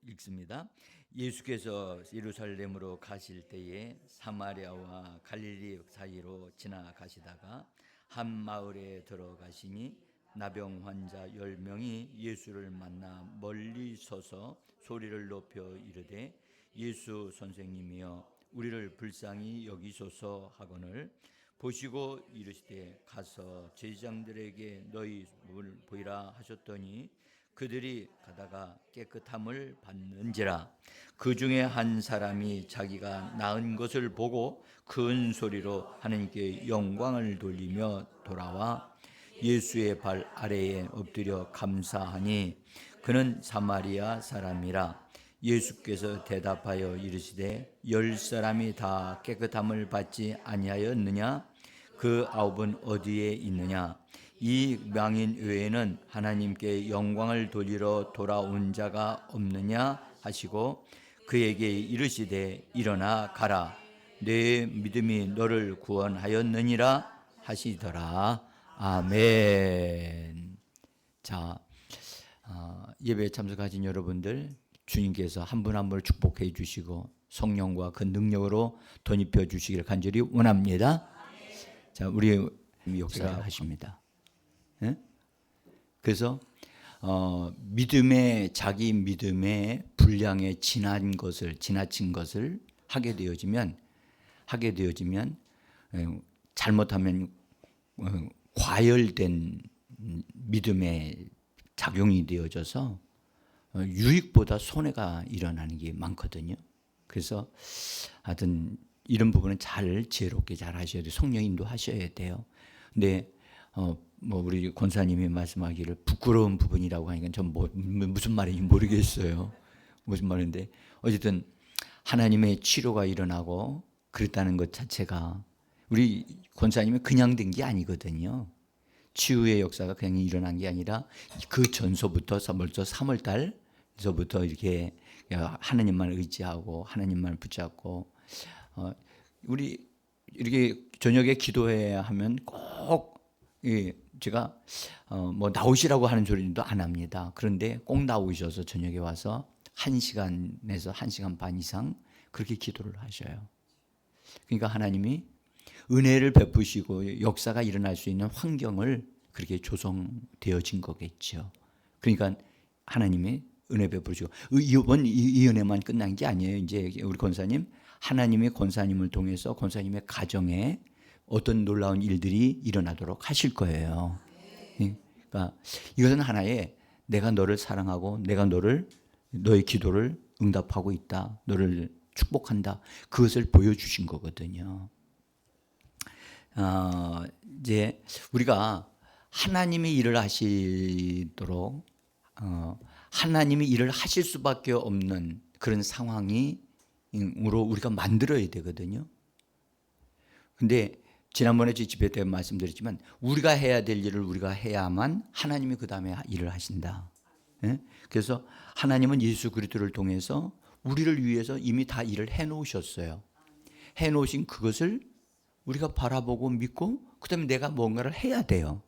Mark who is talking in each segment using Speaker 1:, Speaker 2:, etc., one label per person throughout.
Speaker 1: 읽습니다. 예수께서 예루살렘으로 가실 때에 사마리아와 갈릴리 사이로 지나가시다가 한 마을에 들어가시니 나병 환자 10명이 예수를 만나 멀리 서서 소리를 높여 이르되 예수 선생님이여 우리를 불쌍히 여기소서 하거늘 보시고 이르시되 가서 제사장들에게 너희 몸을 보이라 하셨더니 그들이 가다가 깨끗함을 받는지라. 그 중에 한 사람이 자기가 나은 것을 보고 큰 소리로 하나님께 영광을 돌리며 돌아와 예수의 발 아래에 엎드려 감사하니 그는 사마리아 사람이라. 예수께서 대답하여 이르시되 10사람이 다 깨끗함을 받지 아니하였느냐? 그 9은 어디에 있느냐? 이 망인 외에는 하나님께 영광을 돌리러 돌아온 자가 없느냐 하시고 그에게 이르시되 일어나 가라 내 믿음이 너를 구원하였느니라 하시더라. 아멘. 자, 예배에 참석하신 여러분들 주님께서 한 분 한 분을 축복해 주시고 성령과 그 능력으로 덧입혀 주시기를 간절히 원합니다. 자, 우리 역사를 하십니다. 네? 그래서 자기 믿음의 분량에 지나친 것을 하게 되어지면 잘못하면 과열된 믿음의 작용이 되어져서 유익보다 손해가 일어나는 게 많거든요. 그래서 하여튼 이런 부분은 지혜롭게 잘 하셔야 돼요. 성령 인도하셔야 돼요. 근데 우리 권사님이 말씀하기를 부끄러운 부분이라고 하니까 전 무슨 말인지 모르겠어요. 무슨 말인데 어쨌든 하나님의 치료가 일어나고 그랬다는 것 자체가 우리 권사님이 그냥 된 게 아니거든요. 치유의 역사가 그냥 일어난 게 아니라 그 전서부터 벌써 3월 달서부터 이렇게 하나님만 의지하고 하나님만 붙잡고 우리 이렇게 저녁에 기도해야 하면 꼭 제가 나오시라고 하는 소리도 안 합니다. 그런데 꼭 나오셔서 저녁에 와서 1시간에서 1시간 반 이상 그렇게 기도를 하셔요. 그러니까 하나님이 은혜를 베푸시고 역사가 일어날 수 있는 환경을 그렇게 조성되어진 거겠죠. 그러니까 하나님이 은혜 베푸시고 이번 이 은혜만 끝난 게 아니에요. 이제 우리 권사님 하나님의 권사님을 통해서 권사님의 가정에 어떤 놀라운 일들이 일어나도록 하실 거예요. 그러니까 이것은 하나의 내가 너를 사랑하고 내가 너의 기도를 응답하고 있다. 너를 축복한다. 그것을 보여주신 거거든요. 이제 우리가 하나님이 일을 하시도록 하나님이 일을 하실 수밖에 없는 그런 상황으로 우리가 만들어야 되거든요. 근데 지난번에 집회 때 말씀드렸지만 우리가 해야 될 일을 우리가 해야만 하나님이 그 다음에 일을 하신다. 그래서 하나님은 예수 그리스도를 통해서 우리를 위해서 이미 다 일을 해놓으셨어요. 해놓으신 그것을 우리가 바라보고 믿고 그 다음에 내가 뭔가를 해야 돼요.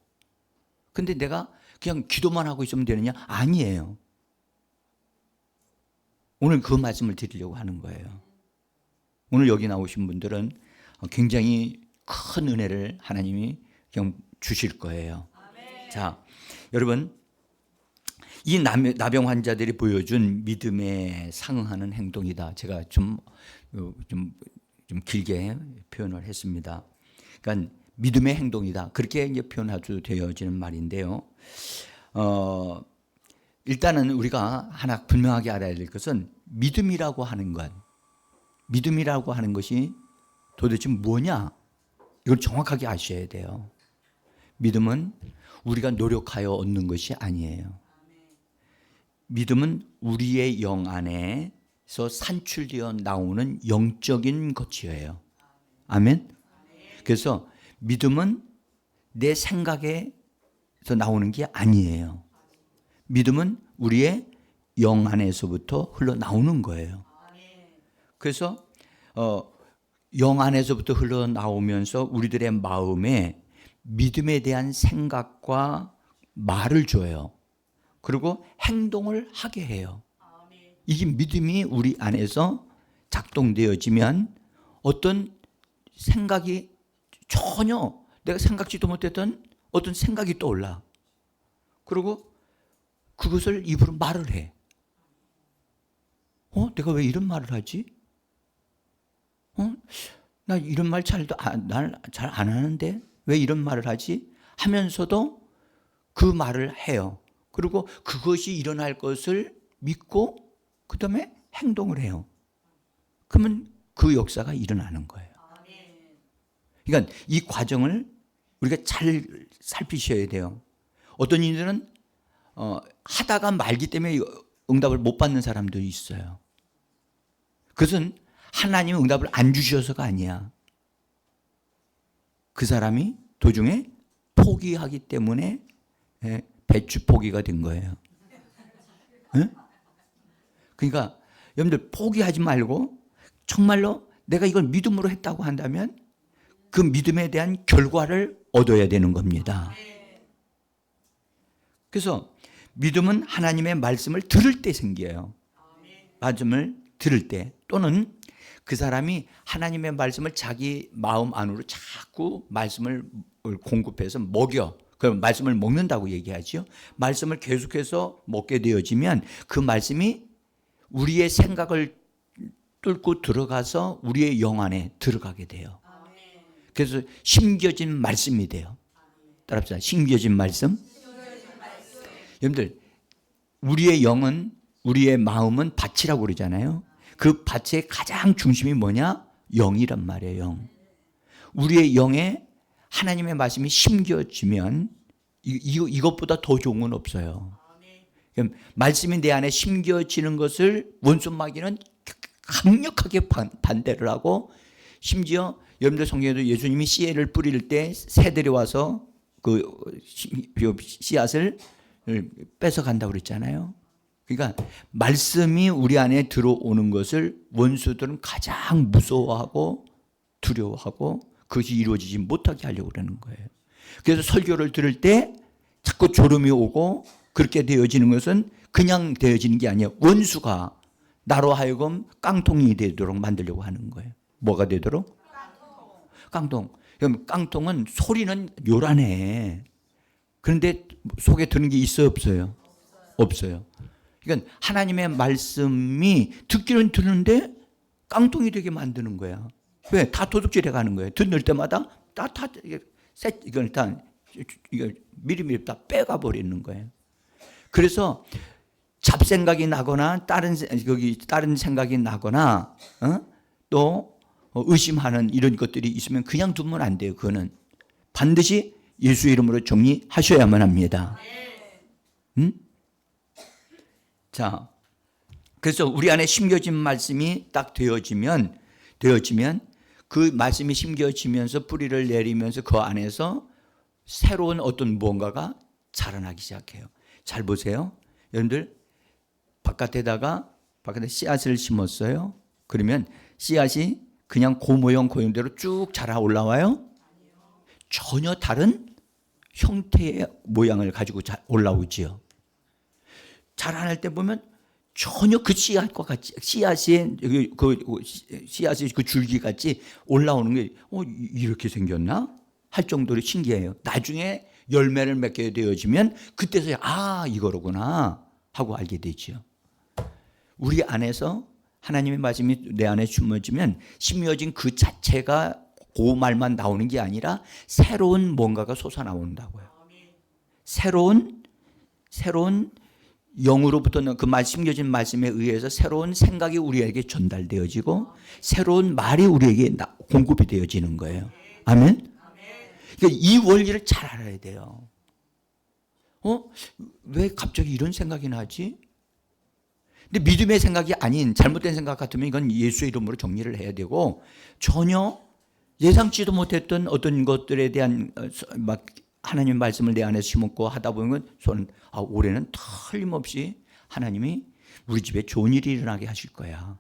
Speaker 1: 근데 내가 그냥 기도만 하고 있으면 되느냐? 아니에요. 오늘 그 말씀을 드리려고 하는 거예요. 오늘 여기 나오신 분들은 굉장히 큰 은혜를 하나님이 그냥 주실 거예요. 아멘. 자, 여러분 이 나병 환자들이 보여준 믿음에 상응하는 행동이다. 제가 좀 길게 표현을 했습니다. 그러니까 믿음의 행동이다. 그렇게 이제 표현하도 되어지는 말인데요. 일단은 우리가 하나 분명하게 알아야 될 것은 믿음이라고 하는 것이 도대체 뭐냐? 이걸 정확하게 아셔야 돼요. 믿음은 우리가 노력하여 얻는 것이 아니에요. 믿음은 우리의 영 안에서 산출되어 나오는 영적인 것이에요. 아멘? 그래서 믿음은 내 생각에서 나오는 게 아니에요. 믿음은 우리의 영 안에서부터 흘러나오는 거예요. 그래서 영 안에서부터 흘러나오면서 우리들의 마음에 믿음에 대한 생각과 말을 줘요. 그리고 행동을 하게 해요. 이 믿음이 우리 안에서 작동되어지면 어떤 생각이 전혀 내가 생각지도 못했던 어떤 생각이 떠올라. 그리고 그것을 입으로 말을 해. 내가 왜 이런 말을 하지? 나 이런 말 잘 안 하는데 왜 이런 말을 하지? 하면서도 그 말을 해요. 그리고 그것이 일어날 것을 믿고 그 다음에 행동을 해요. 그러면 그 역사가 일어나는 거예요. 그러니까 이 과정을 우리가 잘 살피셔야 돼요. 어떤 이들은 하다가 말기 때문에 응답을 못 받는 사람도 있어요. 그것은 하나님이 응답을 안 주셔서가 아니야. 그 사람이 도중에 포기하기 때문에 배추 포기가 된 거예요. 그러니까 여러분들 포기하지 말고 정말로 내가 이걸 믿음으로 했다고 한다면 그 믿음에 대한 결과를 얻어야 되는 겁니다. 그래서 믿음은 하나님의 말씀을 들을 때 생겨요. 말씀을 들을 때 또는 그 사람이 하나님의 말씀을 자기 마음 안으로 자꾸 말씀을 공급해서 먹여. 그 말씀을 먹는다고 얘기하죠. 말씀을 계속해서 먹게 되어지면 그 말씀이 우리의 생각을 뚫고 들어가서 우리의 영 안에 들어가게 돼요. 그래서 심겨진 말씀이 돼요. 따라합시다. 심겨진 말씀. 여러분들 우리의 영은 우리의 마음은 밭이라고 그러잖아요. 그 밭의 가장 중심이 뭐냐? 영이란 말이에요. 영. 우리의 영에 하나님의 말씀이 심겨지면 이것보다 더 좋은 건 없어요. 말씀이 내 안에 심겨지는 것을 원수 마귀는 강력하게 반대를 하고 심지어 여러분들 성경에도 예수님이 씨앗을 뿌릴 때 새들이 와서 그 씨앗을 뺏어간다고 그랬잖아요. 그러니까 말씀이 우리 안에 들어오는 것을 원수들은 가장 무서워하고 두려워하고 그것이 이루어지지 못하게 하려고 그러는 거예요. 그래서 설교를 들을 때 자꾸 졸음이 오고 그렇게 되어지는 것은 그냥 되어지는 게 아니에요. 원수가 나로 하여금 깡통이 되도록 만들려고 하는 거예요. 뭐가 되도록? 깡통. 그럼 깡통은 소리는 요란해. 그런데 속에 드는 게 있어요, 없어요? 없어요. 그러니까 하나님의 말씀이 듣기는 듣는데 깡통이 되게 만드는 거야. 왜? 다 도둑질해 가는 거예요. 듣는 때마다 이걸 다 미리미리 다 빼가 버리는 거예요. 그래서 잡생각이 나거나 다른 생각이 나거나 또 의심하는 이런 것들이 있으면 그냥 두면 안 돼요. 그거는 반드시 예수 이름으로 정리하셔야만 합니다. 자, 그래서 우리 안에 심겨진 말씀이 딱 되어지면 그 말씀이 심겨지면서 뿌리를 내리면서 그 안에서 새로운 어떤 무언가가 자라나기 시작해요. 잘 보세요. 여러분들 바깥에 씨앗을 심었어요. 그러면 씨앗이 그냥 그 모형대로 쭉 자라 올라와요? 전혀 다른 형태의 모양을 가지고 올라오지요. 자라날 때 보면 전혀 그 씨앗과 같이 씨앗이 그 줄기 같이 올라오는 게 이렇게 생겼나? 할 정도로 신기해요. 나중에 열매를 맺게 되어지면 그때서야 이거로구나 하고 알게 되죠. 우리 안에서 하나님의 말씀이 내 안에 심어진 그 자체가 그 말만 나오는 게 아니라 새로운 뭔가가 솟아나온다고요. 새로운 영으로부터는 그 심겨진 말씀에 의해서 새로운 생각이 우리에게 전달되어지고 새로운 말이 우리에게 공급이 되어지는 거예요. 아멘? 그러니까 이 원리를 잘 알아야 돼요. 왜 갑자기 이런 생각이 나지? 근데 믿음의 생각이 아닌 잘못된 생각 같으면 이건 예수의 이름으로 정리를 해야 되고 전혀 예상치도 못했던 어떤 것들에 대한 하나님 말씀을 내 안에 심었고 하다 보면 올해는 틀림없이 하나님이 우리 집에 좋은 일이 일어나게 하실 거야.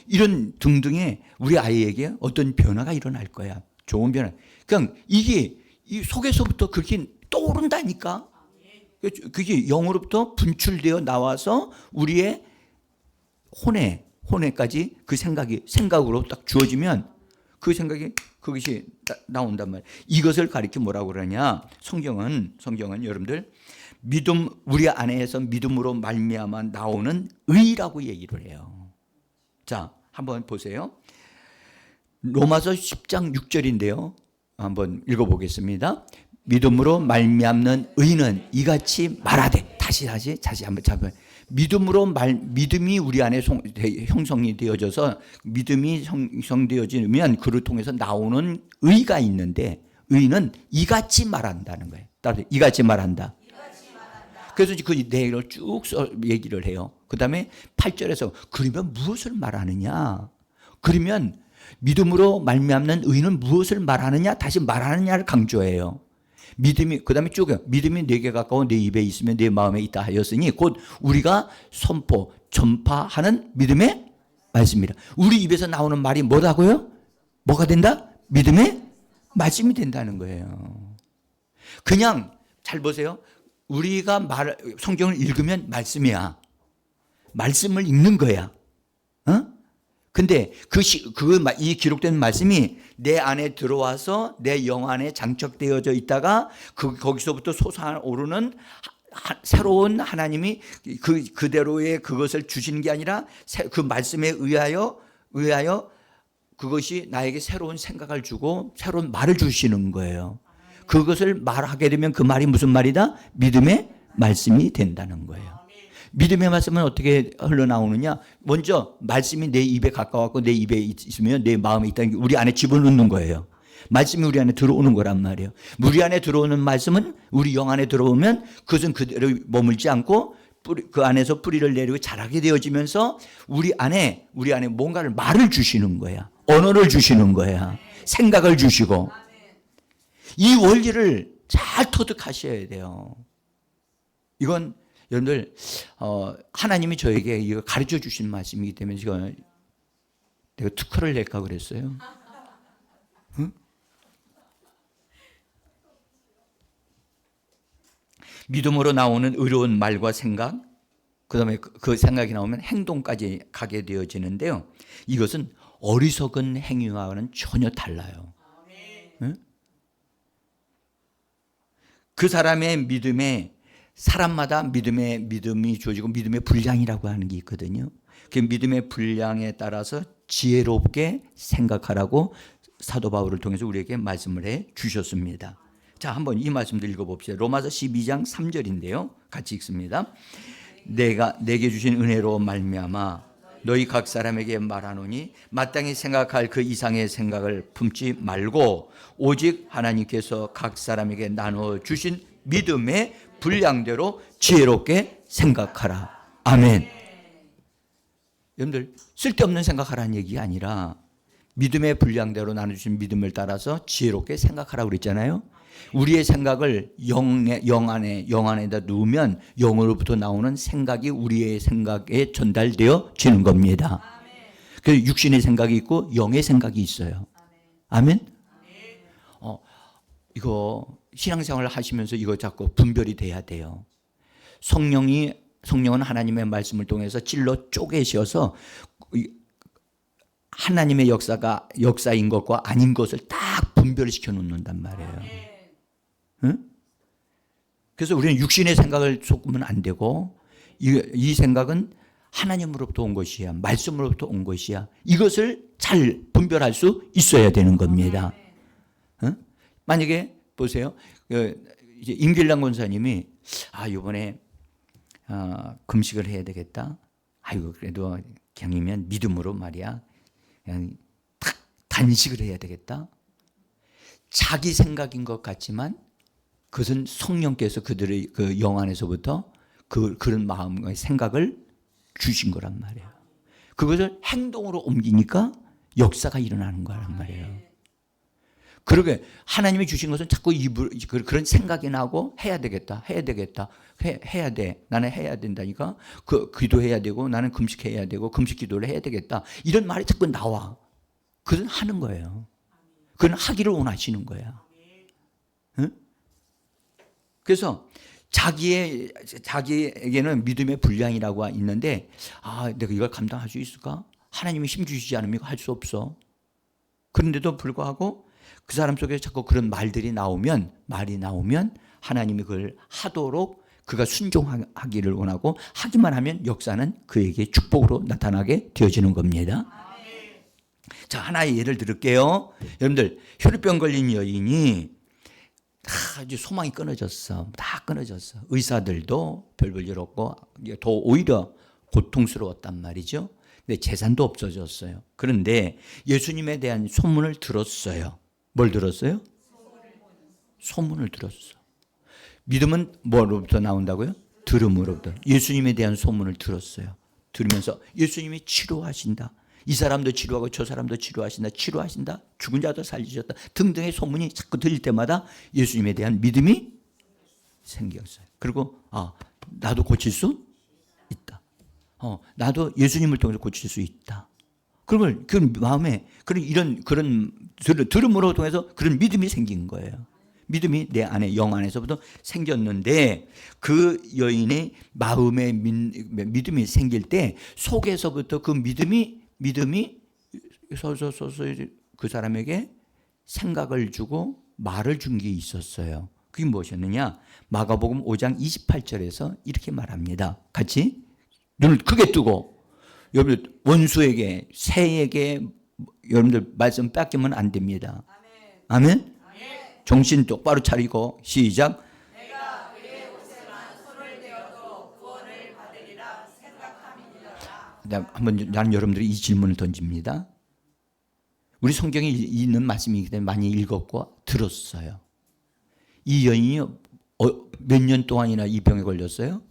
Speaker 1: 이런 등등의 우리 아이에게 어떤 변화가 일어날 거야. 좋은 변화. 그냥 이게 이 속에서부터 그렇게 떠오른다니까. 그게 영으로부터 분출되어 나와서 우리의 혼에까지 그 생각으로 딱 주어지면 그 생각이 그것이 나온단 말이에요. 이것을 가리켜 뭐라고 그러냐? 성경은 여러분들 우리 안에서 믿음으로 말미암아 나오는 의라고 얘기를 해요. 자, 한번 보세요. 로마서 10장 6절인데요. 한번 읽어보겠습니다. 믿음으로 말미암는 의는 이같이 말하되 다시 한번 잡아요. 믿음이 우리 안에 형성이 되어져서 믿음이 형성되어지면 그를 통해서 나오는 의가 있는데 의는 이같이 말한다는 거예요. 따라서 이같이 말한다. 그래서 그 내용을 쭉 얘기를 해요. 그 다음에 8절에서 그러면 무엇을 말하느냐? 그러면 믿음으로 말미암는 의는 무엇을 말하느냐? 다시 말하느냐를 강조해요. 그 다음에 쭉 믿음이 내게 가까워 내 입에 있으면 내 마음에 있다 하였으니 곧 우리가 전파하는 믿음의 말씀이라. 우리 입에서 나오는 말이 뭐라고요? 뭐가 된다? 믿음의 말씀이 된다는 거예요. 그냥 잘 보세요. 우리가 성경을 읽으면 말씀이야. 말씀을 읽는 거야. 근데 이 기록된 말씀이 내 안에 들어와서 내 영 안에 장착되어져 있다가 거기서부터 솟아오르는 새로운 하나님이 그대로의 그것을 주시는 게 아니라 그 말씀에 의하여 그것이 나에게 새로운 생각을 주고 새로운 말을 주시는 거예요. 그것을 말하게 되면 그 말이 무슨 말이다? 믿음의 말씀이 된다는 거예요. 믿음의 말씀은 어떻게 흘러나오느냐? 먼저 말씀이 내 입에 가까웠고 내 입에 있으면 내 마음에 있다는 게 우리 안에 집어넣는 거예요. 말씀이 우리 안에 들어오는 거란 말이에요. 우리 안에 들어오는 말씀은 우리 영 안에 들어오면 그것은 그대로 머물지 않고 그 안에서 뿌리를 내리고 자라게 되어지면서 우리 안에 뭔가를 말을 주시는 거야. 언어를 주시는 거야. 생각을 주시고. 이 원리를 잘 터득하셔야 돼요. 이건 여러분들 하나님이 저에게 이거 가르쳐 주신 말씀이기 때문에 내가 특허를 낼까 그랬어요. 응? 믿음으로 나오는 의로운 말과 생각, 그다음에 그 생각이 나오면 행동까지 가게 되어지는데요. 이것은 어리석은 행위와는 전혀 달라요. 응? 그 사람의 사람마다 믿음이 주어지고 믿음의 분량이라고 하는 게 있거든요. 그 믿음의 분량에 따라서 지혜롭게 생각하라고 사도 바울을 통해서 우리에게 말씀을 해 주셨습니다. 자, 한번 이 말씀도 읽어봅시다. 로마서 12장 3절인데요. 같이 읽습니다. 내게 주신 은혜로 말미암아 너희 각 사람에게 말하노니 마땅히 생각할 그 이상의 생각을 품지 말고 오직 하나님께서 각 사람에게 나누어 주신 믿음의 분량대로 지혜롭게 생각하라. 아멘. 여러분들 쓸데없는 생각하라는 얘기가 아니라 믿음의 분량대로 나눠주신 믿음을 따라서 지혜롭게 생각하라고 그랬잖아요. 우리의 생각을 영 안에다 놓으면 영으로부터 나오는 생각이 우리의 생각에 전달되어지는 겁니다. 그래서 육신의 생각이 있고 영의 생각이 있어요. 아멘. 이거 신앙생활을 하시면서 이거 자꾸 분별이 돼야 돼요. 성령은 하나님의 말씀을 통해서 찔러 쪼개셔서 하나님의 역사인 것과 아닌 것을 딱 분별시켜 놓는단 말이에요. 응? 그래서 우리는 육신의 생각을 쏟으면 안 되고 이 생각은 하나님으로부터 온 것이야. 말씀으로부터 온 것이야. 이것을 잘 분별할 수 있어야 되는 겁니다. 응? 만약에 보세요. 이제 임길랑 권사님이 이번에 금식을 해야 되겠다. 아이고 그래도 그냥이면 믿음으로 말이야. 그냥 딱 단식을 해야 되겠다. 자기 생각인 것 같지만 그것은 성령께서 그들의 그 영 안에서부터 그런 마음의 생각을 주신 거란 말이에요. 그것을 행동으로 옮기니까 역사가 일어나는 거란 말이에요. 그러게 하나님이 주신 것은 자꾸 그런 생각이 나고 해야 되겠다. 해야 돼. 나는 해야 된다니까. 기도해야 되고 나는 금식해야 되고 금식 기도를 해야 되겠다. 이런 말이 자꾸 나와. 그건 하는 거예요. 그건 하기를 원하시는 거야. 응? 그래서 자기에게는 믿음의 분량이라고 있는데, 내가 이걸 감당할 수 있을까? 하나님이 힘 주시지 않으면 이거 할 수 없어. 그런데도 불구하고 그 사람 속에 자꾸 그런 말이 나오면 하나님이 그걸 하도록 그가 순종하기를 원하고, 하기만 하면 역사는 그에게 축복으로 나타나게 되어지는 겁니다. 자, 하나의 예를 들을게요. 여러분들, 혈루병 걸린 여인이 이제 소망이 끊어졌어. 다 끊어졌어. 의사들도 별볼 일 없고 더 오히려 고통스러웠단 말이죠. 근데 재산도 없어졌어요. 그런데 예수님에 대한 소문을 들었어요. 뭘 들었어요? 소문을 들었어. 믿음은 뭐로부터 나온다고요? 들음으로부터. 예수님에 대한 소문을 들었어요. 들으면서 예수님이 치료하신다. 이 사람도 치료하고 저 사람도 치료하신다. 죽은 자도 살리셨다. 등등의 소문이 자꾸 들릴 때마다 예수님에 대한 믿음이 생겼어요. 그리고 나도 고칠 수 있다. 나도 예수님을 통해서 고칠 수 있다. 그걸 그 마음에 그런 들음으로 통해서 그런 믿음이 생긴 거예요. 믿음이 내 안에 영 안에서부터 생겼는데, 그 여인의 마음에 믿음이 생길 때 속에서부터 그 믿음이 서서히 그 사람에게 생각을 주고 말을 준 게 있었어요. 그게 무엇이었느냐? 마가복음 5장 28절에서 이렇게 말합니다. 같이 눈을 크게 뜨고, 여러분들 원수에게 새에게 여러분들 말씀 뺏기면 안 됩니다. 아멘. 정신 똑바로 차리고 시작. 내가 그의 옷에만 손을 대어도 구원을 받으리라 생각함이니라. 한번 나는 여러분들이 이 질문을 던집니다. 우리 성경에 있는 말씀이기 때문에 많이 읽었고 들었어요. 이 여인이 몇 년 동안이나 이 병에 걸렸어요?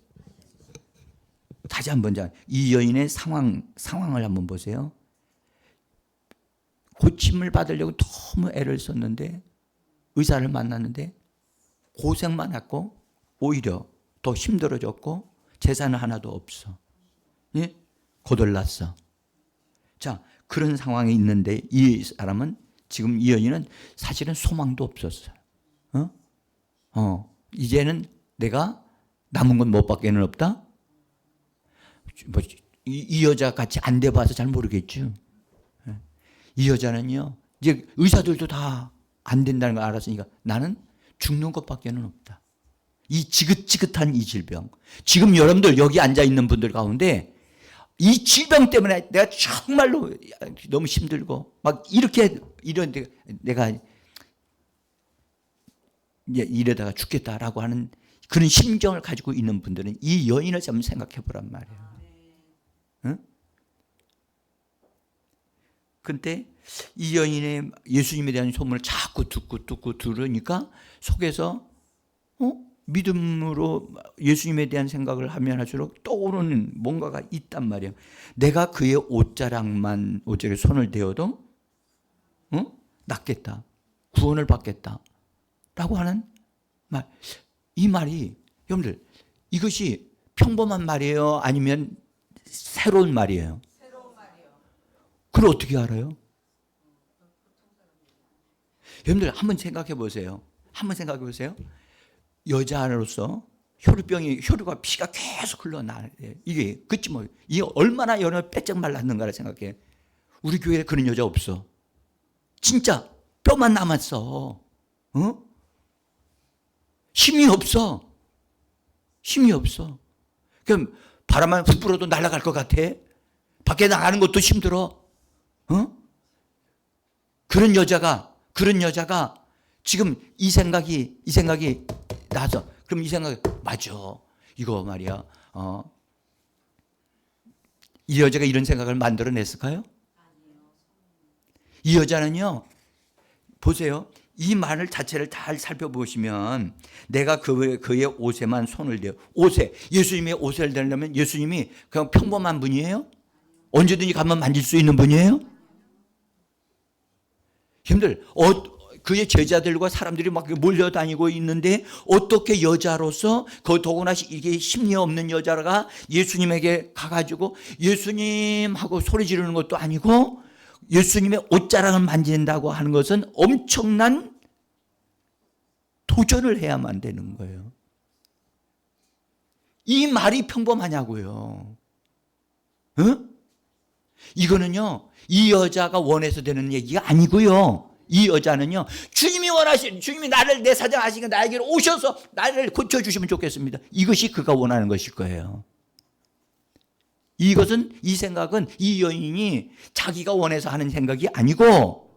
Speaker 1: 다시 한번 이 여인의 상황을 한번 보세요. 고침을 받으려고 너무 애를 썼는데, 의사를 만났는데 고생만 했고 오히려 더 힘들어졌고 재산은 하나도 없어. 예? 거덜났어. 자, 그런 상황에 있는데 이 사람은, 지금 이 여인은 사실은 소망도 없었어요. 이제는 내가 남은 건 뭐밖에는 없다? 이 여자 같이 안 돼봐서 잘 모르겠죠. 이 여자는요, 이제 의사들도 다 안 된다는 걸 알았으니까 나는 죽는 것밖에는 없다. 이 지긋지긋한 이 질병. 지금 여러분들 여기 앉아 있는 분들 가운데 이 질병 때문에 내가 정말로 너무 힘들고 막 이런데 내가 이러다가 죽겠다라고 하는 그런 심정을 가지고 있는 분들은 이 여인을 한번 생각해 보란 말이에요. 응? 그런데 이 여인의 예수님에 대한 소문을 자꾸 듣고 들으니까 속에서 믿음으로 예수님에 대한 생각을 하면 할수록 떠오르는 뭔가가 있단 말이에요. 내가 그의 옷자락에 손을 대어도 낫겠다. 구원을 받겠다. 라고 하는 말. 이 말이 여러분들, 이것이 평범한 말이에요? 아니면 새로운 말이에요? 그걸 어떻게 알아요? 여러분들 한번 생각해 보세요. 여자로서 혈루가 피가 계속 흘러나. 이게 그치 뭐 이게 얼마나 여름에 빼쩍 말랐는가를 생각해. 우리 교회에 그런 여자 없어. 진짜 뼈만 남았어. 힘이 없어. 그럼 바람만 훅 불어도 날아갈 것 같아. 밖에 나가는 것도 힘들어. 그런 여자가 지금 이 생각이 나서, 그럼 이 생각이 맞아. 이거 말이야. 이 여자가 이런 생각을 만들어냈을까요? 이 여자는요, 보세요. 이 말을 자체를 잘 살펴보시면 내가 그의 옷에만 손을 대요. 예수님의 옷을 대려면 예수님이 그냥 평범한 분이에요? 언제든지 가면 만질 수 있는 분이에요? 힘들. 그의 제자들과 사람들이 막 몰려다니고 있는데 어떻게 여자로서 더구나 이게 심리 없는 여자가 예수님에게 가가지고 예수님 하고 소리 지르는 것도 아니고 예수님의 옷자락을 만진다고 하는 것은 엄청난 도전을 해야만 되는 거예요. 이 말이 평범하냐고요. 응? 이거는요, 이 여자가 원해서 되는 얘기가 아니고요. 이 여자는요, 주님이 나를 내 사정 아시니까 나에게로 오셔서 나를 고쳐주시면 좋겠습니다. 이것이 그가 원하는 것일 거예요. 이 생각은 이 여인이 자기가 원해서 하는 생각이 아니고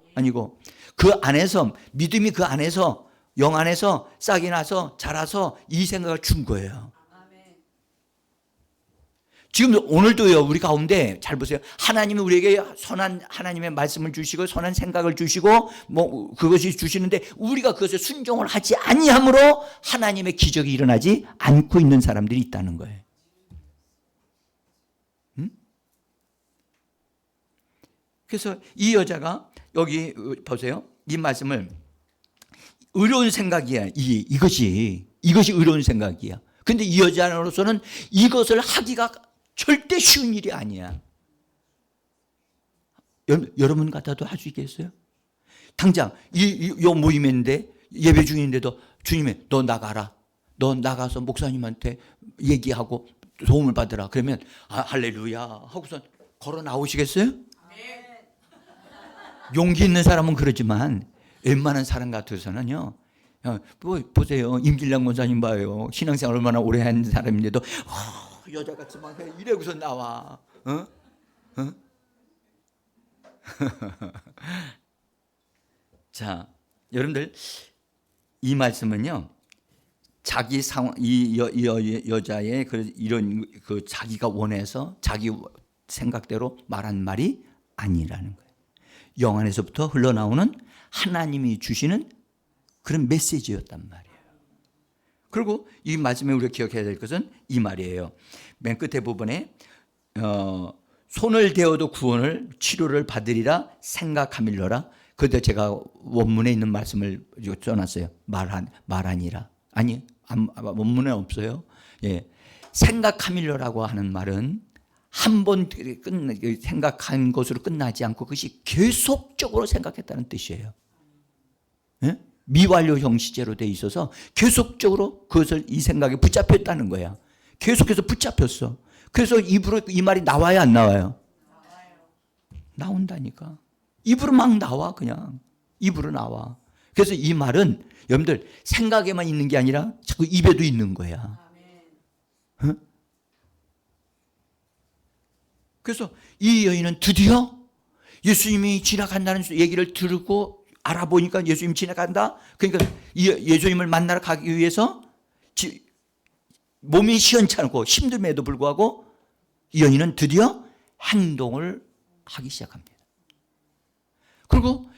Speaker 1: 그 안에서, 믿음이 그 안에서, 영 안에서 싹이 나서 자라서 이 생각을 준 거예요. 지금 오늘도요, 우리 가운데 잘 보세요. 하나님이 우리에게 선한 하나님의 말씀을 주시고 선한 생각을 주시고 그것이 주시는데 우리가 그것에 순종을 하지 아니함으로 하나님의 기적이 일어나지 않고 있는 사람들이 있다는 거예요. 그래서 이 여자가 여기 보세요. 이 말씀을 의로운 생각이야. 이것이 의로운 생각이야. 근데 이 여자로서는 이것을 하기가 절대 쉬운 일이 아니야. 여러분 같아도 할 수 있겠어요? 당장 이 모임인데 예배 중인데도 주님이 너 나가라. 너 나가서 목사님한테 얘기하고 도움을 받으라. 그러면 할렐루야 하고서 걸어 나오시겠어요? 용기 있는 사람은 그러지만 웬만한 사람 같아서는요. 보세요. 임길량 권사님 봐요. 신앙생활 얼마나 오래 한 사람인데도 여자같이 막 이래고서 나와. 자, 여러분들 이 말씀은요. 자기 상황, 이 여자의 이런 자기가 원해서 자기 생각대로 말한 말이 아니라는 거예요. 영 안에서부터 흘러나오는 하나님이 주시는 그런 메시지였단 말이에요. 그리고 이 말씀에 우리가 기억해야 될 것은 이 말이에요. 맨 끝에 부분에 손을 대어도 구원을 치료를 받으리라 생각하밀러라. 그때 제가 원문에 있는 말씀을 써놨어요. 말하니라. 아니 원문에 없어요. 예. 생각하밀러라고 하는 말은 한 번 생각한 것으로 끝나지 않고 그것이 계속적으로 생각했다는 뜻이에요. 예? 미완료형 시제로 돼 있어서 계속적으로 그것을 이 생각에 붙잡혔다는 거야. 계속해서 붙잡혔어. 그래서 입으로 이 말이 나와야 안 나와요? 나온다니까. 입으로 막 나와. 그냥 입으로 나와. 그래서 이 말은 여러분들 생각에만 있는 게 아니라 자꾸 입에도 있는 거야. 응? 그래서 이 여인은 드디어 예수님이 지나간다는 얘기를 들고 알아보니까 예수님 지나간다. 그러니까 예수님을 만나러 가기 위해서 몸이 시원찮고 힘듦에도 불구하고 이 여인은 드디어 행동을 하기 시작합니다. 그리고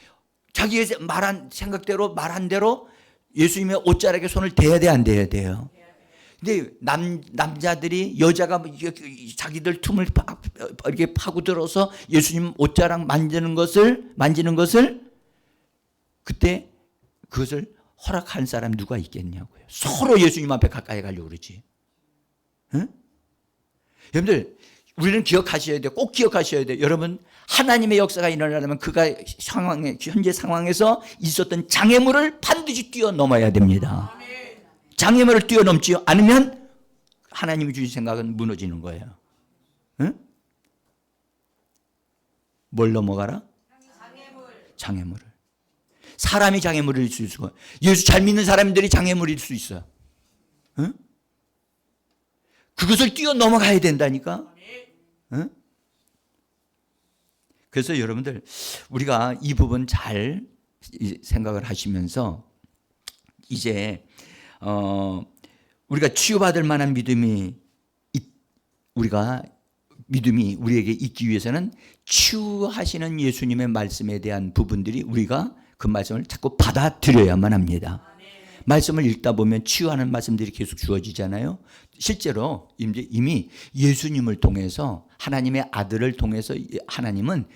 Speaker 1: 자기의 말한 생각대로 말한 대로 예수님의 옷자락에 손을 대야 돼, 안 대야 돼요? 근데 남자들이 여자가 자기들 틈을 이렇게 파고들어서 예수님 옷자락 만지는 것을 그때 그것을 허락한 사람 누가 있겠냐고요. 서로 예수님 앞에 가까이 가려고 그러지. 응? 여러분들 우리는 기억하셔야 돼요. 꼭 기억하셔야 돼요. 여러분 하나님의 역사가 일어나려면 그가 현재 상황에서 있었던 장애물을 반드시 뛰어넘어야 됩니다. 장애물을 뛰어넘지 않으면 하나님이 주신 생각은 무너지는 거예요. 응? 뭘 넘어가라? 장애물을. 사람이 장애물일 수 있고 예수 잘 믿는 사람들이 장애물일 수 있어요. 응? 그것을 뛰어넘어가야 된다니까. 응? 그래서 여러분들 우리가 이 부분 잘 생각을 하시면서 이제 우리가 치유받을 만한 믿음이 우리에게 있기 위해서는 치유하시는 예수님의 말씀에 대한 부분들이 우리가 그 말씀을 자꾸 받아들여야만 합니다. 말씀을 읽다 보면 치유하는 말씀들이 계속 주어지잖아요. 실제로 이미 예수님을 통해서 하나님의 아들을 통해서 하나님은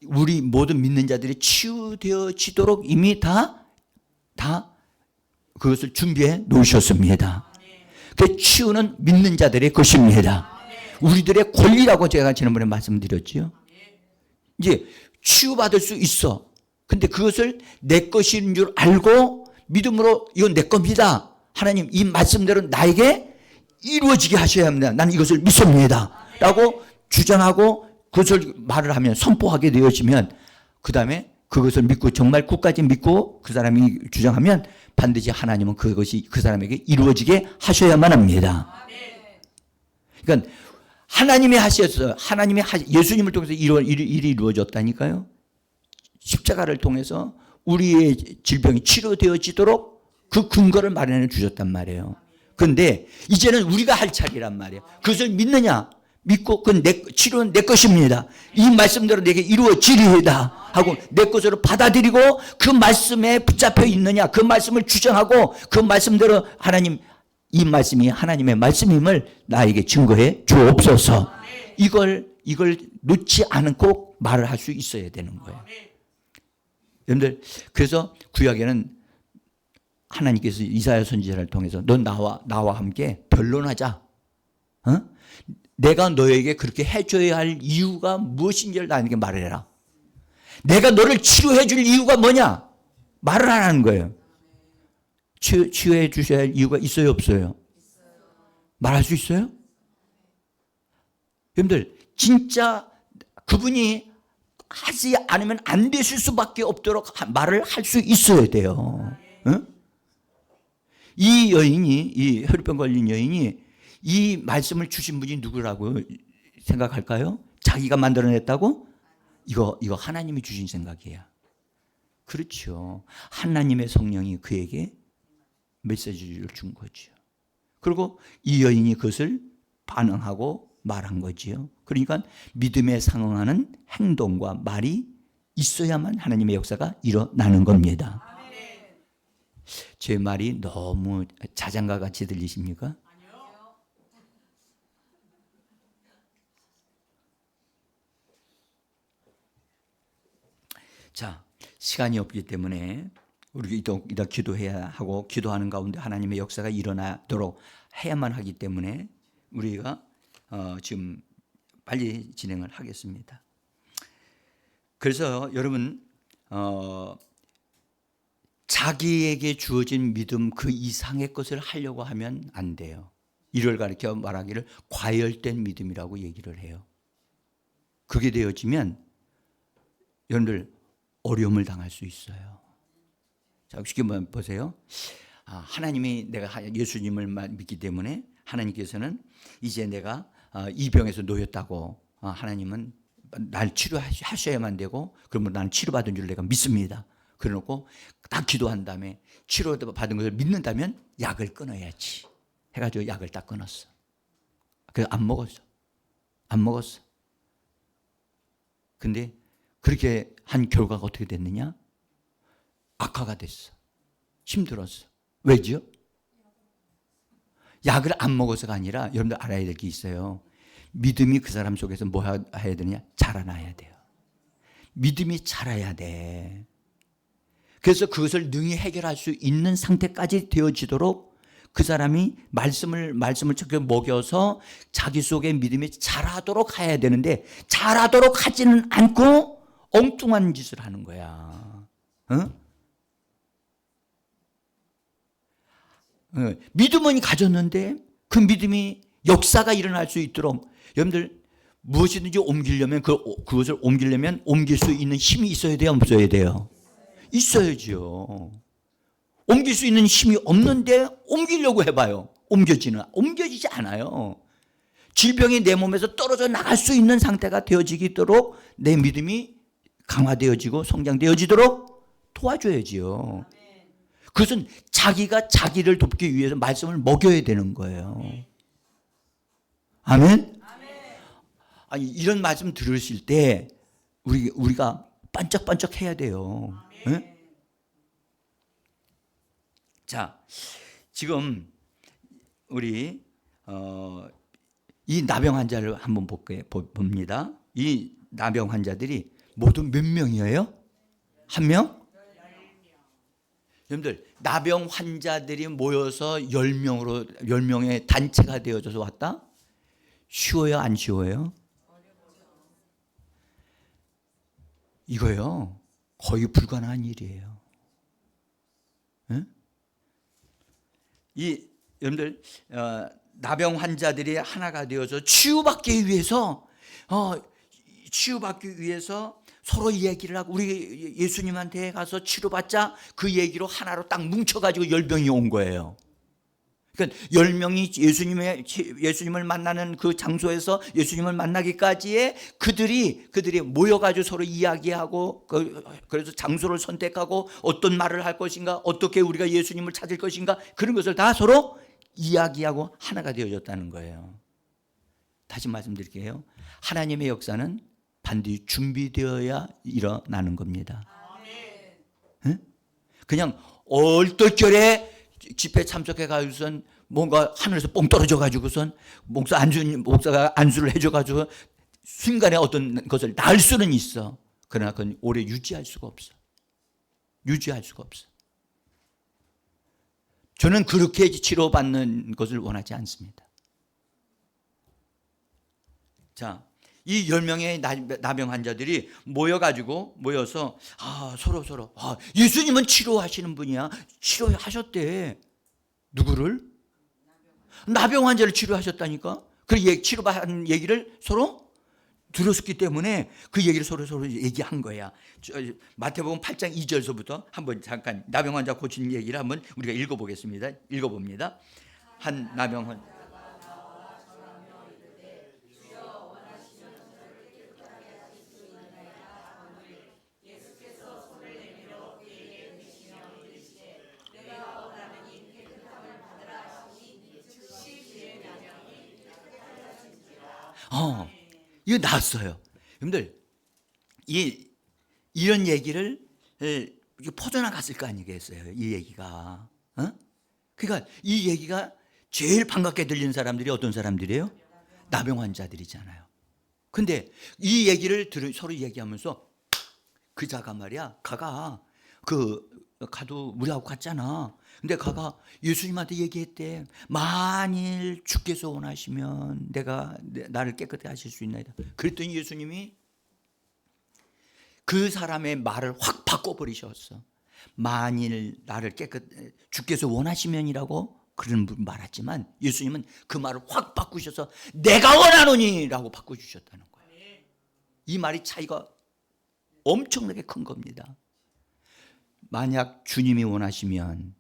Speaker 1: 우리 모든 믿는 자들이 치유되어지도록 이미 다 그것을 준비해 놓으셨습니다. 그 치유는 믿는 자들의 것입니다. 우리들의 권리라고 제가 지난번에 말씀드렸죠. 이제 치유받을 수 있어. 근데 그것을 내 것인 줄 알고 믿음으로 이건 내 겁니다. 하나님 이 말씀대로 나에게 이루어지게 하셔야 합니다. 나는 이것을 믿습니다. 라고 주장하고 그것을 말을 하면 선포하게 되어지면 그 다음에 그것을 믿고 정말 끝까지 믿고 그 사람이 주장하면 반드시 하나님은 그것이 그 사람에게 이루어지게 하셔야만 합니다. 그러니까 하나님이 하셨어요. 예수님을 통해서 일이 이루어졌다니까요. 십자가를 통해서 우리의 질병이 치료되어지도록 그 근거를 마련해 주셨단 말이에요. 그런데 이제는 우리가 할 차례란 말이에요. 그것을 믿느냐? 믿고 치료는 내 것입니다. 이 말씀대로 내게 이루어지리이다 하고 내 것으로 받아들이고 그 말씀에 붙잡혀 있느냐? 그 말씀을 주장하고 그 말씀대로 하나님, 이 말씀이 하나님의 말씀임을 나에게 증거해 주옵소서. 이걸 놓지 않고 말을 할 수 있어야 되는 거예요. 여러분들, 그래서 구약에는 하나님께서 이사야 선지자를 통해서 너 나와 함께 변론하자. 내가 너에게 그렇게 해줘야 할 이유가 무엇인지를 나에게 말을 해라. 내가 너를 치료해 줄 이유가 뭐냐? 말을 안 하는 거예요. 치유해 주셔야 할 이유가 있어요, 없어요? 말할 수 있어요? 여러분들, 진짜 그분이 하지 않으면 안 되실 수밖에 없도록 말을 할 수 있어야 돼요. 응? 이 혈병 걸린 여인이 이 말씀을 주신 분이 누구라고 생각할까요? 자기가 만들어냈다고? 이거 하나님이 주신 생각이에요. 그렇죠. 하나님의 성령이 그에게 메시지를 준 거죠. 그리고 이 여인이 그것을 반응하고 말한 거지요. 그러니까 믿음에 상응하는 행동과 말이 있어야만 하나님의 역사가 일어나는 겁니다. 제 말이 너무 자장가 같이 들리십니까? 자, 시간이 없기 때문에 우리 이따 기도해야 하고 기도하는 가운데 하나님의 역사가 일어나도록 해야만 하기 때문에 우리가 지금 빨리 진행을 하겠습니다. 그래서 여러분 자기에게 주어진 믿음 그 이상의 것을 하려고 하면 안 돼요. 이를 가리켜 말하기를 과열된 믿음이라고 얘기를 해요. 그게 되어지면 여러분들 어려움을 당할 수 있어요. 자, 쉽게 보세요. 하나님이 내가 예수님을 믿기 때문에 하나님께서는 이제 내가 이 병에서 놓였다고 하나님은 날 치료하셔야만 되고 그러면 나는 치료받은 줄 내가 믿습니다. 그래놓고 딱 기도한 다음에 치료받은 것을 믿는다면 약을 끊어야지 해가지고 약을 딱 끊었어. 그래서 안 먹었어. 근데 그렇게 한 결과가 어떻게 됐느냐? 악화가 됐어. 힘들었어. 왜죠? 약을 안 먹어서가 아니라 여러분들 알아야 될 게 있어요. 믿음이 그 사람 속에서 뭐 해야 되느냐? 자라나야 돼요. 믿음이 자라야 돼. 그래서 그것을 능히 해결할 수 있는 상태까지 되어지도록 그 사람이 말씀을 먹여서 자기 속에 믿음이 자라도록 해야 되는데 자라도록 하지는 않고 엉뚱한 짓을 하는 거야. 믿음은 가졌는데 그 믿음이 역사가 일어날 수 있도록 여러분들 무엇이든지 옮기려면 그것을 옮기려면 옮길 수 있는 힘이 있어야 돼요, 없어야 돼요? 있어야죠. 옮길 수 있는 힘이 없는데 옮기려고 해봐요. 옮겨지지 않아요. 질병이 내 몸에서 떨어져 나갈 수 있는 상태가 되어지도록 내 믿음이 강화되어지고 성장되어지도록 도와줘야지요. 그것은 자기가 자기를 돕기 위해서 말씀을 먹여야 되는 거예요. 아멘? 아니, 이런 말씀 들으실 때 우리가 반짝반짝 해야 돼요. 네? 자, 지금 우리 이 나병 환자를 한번 봅니다. 이 나병 환자들이 모두 몇 명이에요? 한 명? 여러분들, 나병 환자들이 모여서 10명의 단체가 되어져서 왔다? 쉬워요, 안 쉬워요? 이거요, 거의 불가능한 일이에요. 네? 여러분들, 나병 환자들이 하나가 되어서 치유받기 위해서 서로 얘기를 하고, 우리 예수님한테 가서 치료받자, 그 얘기로 하나로 딱 뭉쳐가지고 10명이 온 거예요. 그러니까 10명이 예수님을 만나는 그 장소에서 예수님을 만나기까지의 그들이 모여가지고 서로 이야기하고, 그래서 장소를 선택하고 어떤 말을 할 것인가, 어떻게 우리가 예수님을 찾을 것인가, 그런 것을 다 서로 이야기하고 하나가 되어졌다는 거예요. 다시 말씀드릴게요. 하나님의 역사는 반드시 준비되어야 일어나는 겁니다. 응? 그냥 얼떨결에 집회 참석해 가지고선 뭔가 하늘에서 뽕 떨어져 가지고선 목사가 안수를 해줘 가지고 순간에 어떤 것을 날 수는 있어. 그러나 그건 오래 유지할 수가 없어. 저는 그렇게 치료받는 것을 원하지 않습니다. 자, 이 10명의 나병 환자들이 모여서 서로 예수님은 치료하시는 분이야. 치료하셨대. 누구를? 나병 환자를 치료하셨다니까. 그 치료받은 얘기를 서로 들었기 때문에 그 얘기를 서로 얘기한 거야. 마태복음 8장 2절서부터 한번 잠깐 나병 환자 고친 얘기를 한번 우리가 읽어봅니다. 한 나병 환자 이거 나왔어요. 여러분들, 이런 얘기를 퍼져나갔을 거 아니겠어요, 이 얘기가. 그러니까 이 얘기가 제일 반갑게 들리는 사람들이 어떤 사람들이에요? 나병 환자들이잖아요. 근데 이 얘기를 서로 얘기하면서 그 자가 말이야, 가도 우리하고 갔잖아. 근데 가가 예수님한테 얘기했대. 만일 주께서 원하시면 내가 나를 깨끗하게 하실 수 있나이다. 그랬더니 예수님이 그 사람의 말을 확 바꿔버리셨어. 만일 나를 주께서 원하시면이라고 그런 분 말했지만 예수님은 그 말을 확 바꾸셔서 내가 원하노니 라고 바꿔주셨다는 거예요. 이 말이 차이가 엄청나게 큰 겁니다. 만약 주님이 원하시면,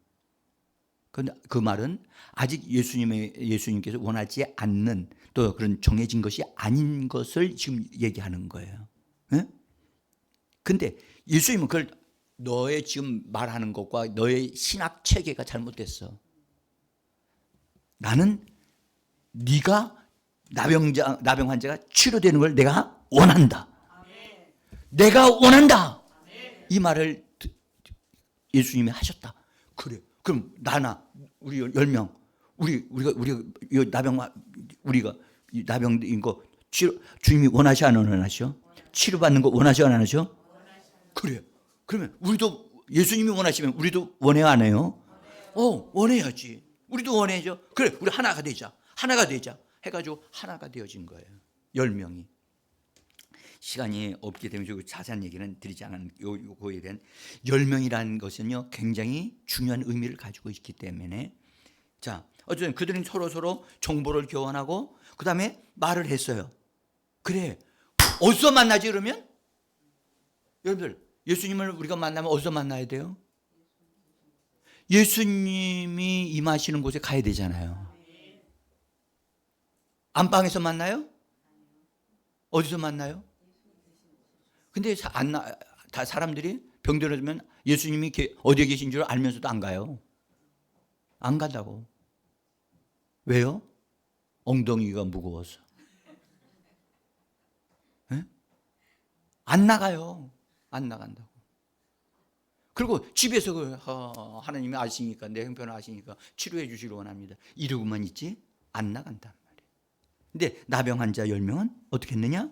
Speaker 1: 그 말은 아직 예수님께서 원하지 않는, 또 그런 정해진 것이 아닌 것을 지금 얘기하는 거예요. 근데 예수님은 그걸 너의 지금 말하는 것과 너의 신학 체계가 잘못됐어. 나는 네가 나병 환자가 치료되는 걸 내가 원한다. 내가 원한다. 이 말을 예수님이 하셨다. 그래. 그럼 우리 10명, 우리가 나병인 거 주님이 원하시 안 원하시오? 치료받는 거 원하시 안 원하시오? 그래요. 그러면 우리도 예수님이 원하시면 우리도 원해요, 안 해요? 원해야지. 우리도 원해죠. 그래, 우리 하나가 되자 해가지고 하나가 되어진 거예요. 10명이. 시간이 없기 때문에 자세한 얘기는 드리지 않은 요거에 대한 10명이라는 것은요, 굉장히 중요한 의미를 가지고 있기 때문에, 자, 어쨌든 그들은 서로 정보를 교환하고 그 다음에 말을 했어요. 그래, 어디서 만나지 그러면? 여러분들, 예수님을 우리가 만나면 어디서 만나야 돼요? 예수님이 임하시는 곳에 가야 되잖아요. 안방에서 만나요? 어디서 만나요? 근데 다 사람들이 병들어지면 예수님이 어디에 계신 줄 알면서도 안 가요. 안 간다고. 왜요? 엉덩이가 무거워서. 안 나가요. 안 나간다고. 그리고 집에서 하나님이 아시니까, 내 형편을 아시니까 치료해 주시길 원합니다. 이러고만 있지 안 나간단 말이에요. 근데 나병 환자 10명은 어떻게 했느냐?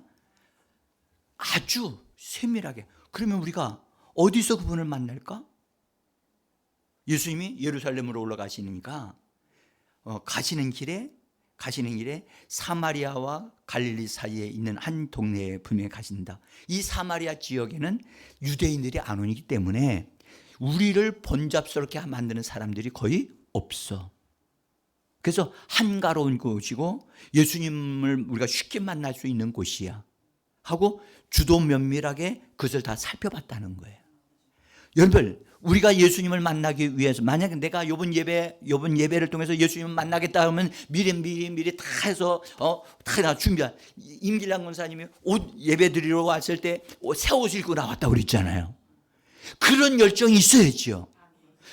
Speaker 1: 아주 세밀하게. 그러면 우리가 어디서 그분을 만날까? 예수님이 예루살렘으로 올라가시니까 가시는 길에 사마리아와 갈릴리 사이에 있는 한 동네에 분명히 가신다. 이 사마리아 지역에는 유대인들이 안 오기 때문에 우리를 번잡스럽게 만드는 사람들이 거의 없어. 그래서 한가로운 곳이고 예수님을 우리가 쉽게 만날 수 있는 곳이야 하고 주도 면밀하게 그것을 다 살펴봤다는 거예요. 여러분, 우리가 예수님을 만나기 위해서 만약에 내가 이번 예배를 통해서 예수님을 만나겠다 하면 미리 다 해서 다 준비한 임길란 권사님이 옷 예배 드리러 왔을 때 새 옷을 입고 나왔다고 그랬잖아요. 그런 열정이 있어야죠.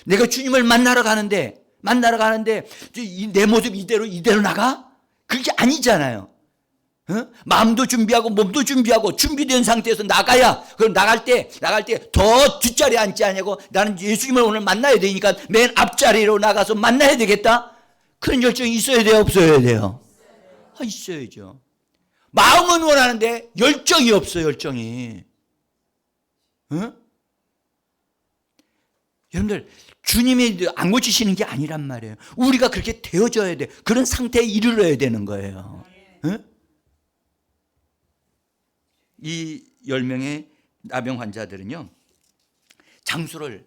Speaker 1: 내가 주님을 만나러 가는데 내 모습 이대로 나가? 그게 아니잖아요. 마음도 준비하고 몸도 준비하고 준비된 상태에서 나가야, 그럼 나갈 때 더 뒷자리에 앉지 않냐고, 나는 예수님을 오늘 만나야 되니까 맨 앞자리로 나가서 만나야 되겠다. 그런 열정이 있어야 돼요, 없어야 돼요? 있어야죠. 마음은 원하는데 열정이 없어요, 열정이. 여러분들, 주님이 안 고치시는 게 아니란 말이에요. 우리가 그렇게 되어져야 돼. 그런 상태에 이르러야 되는 거예요. 이 10명의 나병 환자들은요, 장소를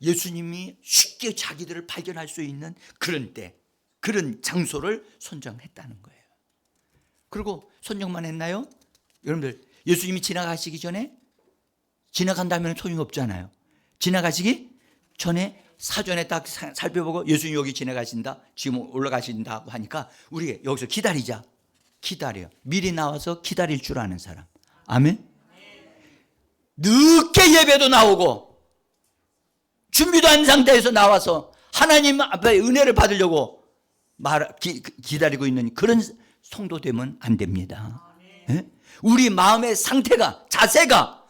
Speaker 1: 예수님이 쉽게 자기들을 발견할 수 있는 그런 때, 그런 장소를 선정했다는 거예요. 그리고 선정만 했나요? 여러분들, 예수님이 지나가시기 전에, 지나간다면 소용이 없잖아요. 지나가시기 전에 사전에 딱 살펴보고 예수님 여기 지나가신다, 지금 올라가신다고 하니까 우리 여기서 기다리자. 기다려요. 미리 나와서 기다릴 줄 아는 사람. 아멘. 늦게 예배도 나오고 준비도 한 상태에서 나와서 하나님 앞에 은혜를 받으려고 기다리고 있는 그런 성도 되면 안 됩니다. 네? 우리 마음의 상태가, 자세가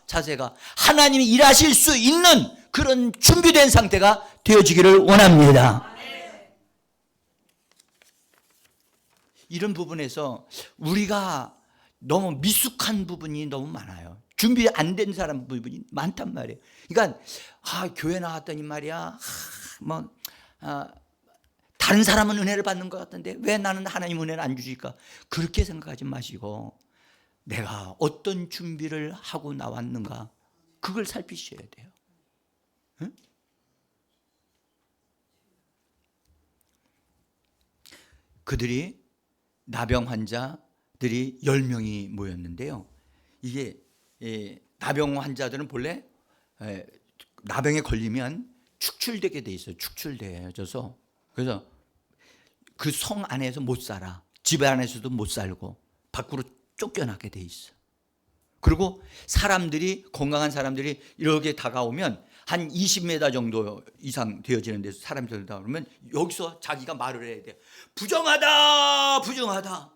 Speaker 1: 하나님이 일하실 수 있는 그런 준비된 상태가 되어지기를 원합니다. 이런 부분에서 우리가 너무 미숙한 부분이 너무 많아요. 준비 안 된 사람 부분이 많단 말이에요. 그러니까 교회 나왔더니 말이야, 다른 사람은 은혜를 받는 것 같은데 왜 나는 하나님 은혜를 안 주실까? 그렇게 생각하지 마시고 내가 어떤 준비를 하고 나왔는가, 그걸 살피셔야 돼요. 응? 그들이 나병 환자들이 10명이 모였는데요. 이게 나병 환자들은 본래 나병에 걸리면 축출되게 돼 있어요. 축출되어져서, 그래서 그 성 안에서 못 살아. 집 안에서도 못 살고 밖으로 쫓겨나게 돼 있어. 그리고 건강한 사람들이 이렇게 다가오면 한 20m 정도 이상 되어지는 데서 사람들이 다가오면 여기서 자기가 말을 해야 돼요. 부정하다.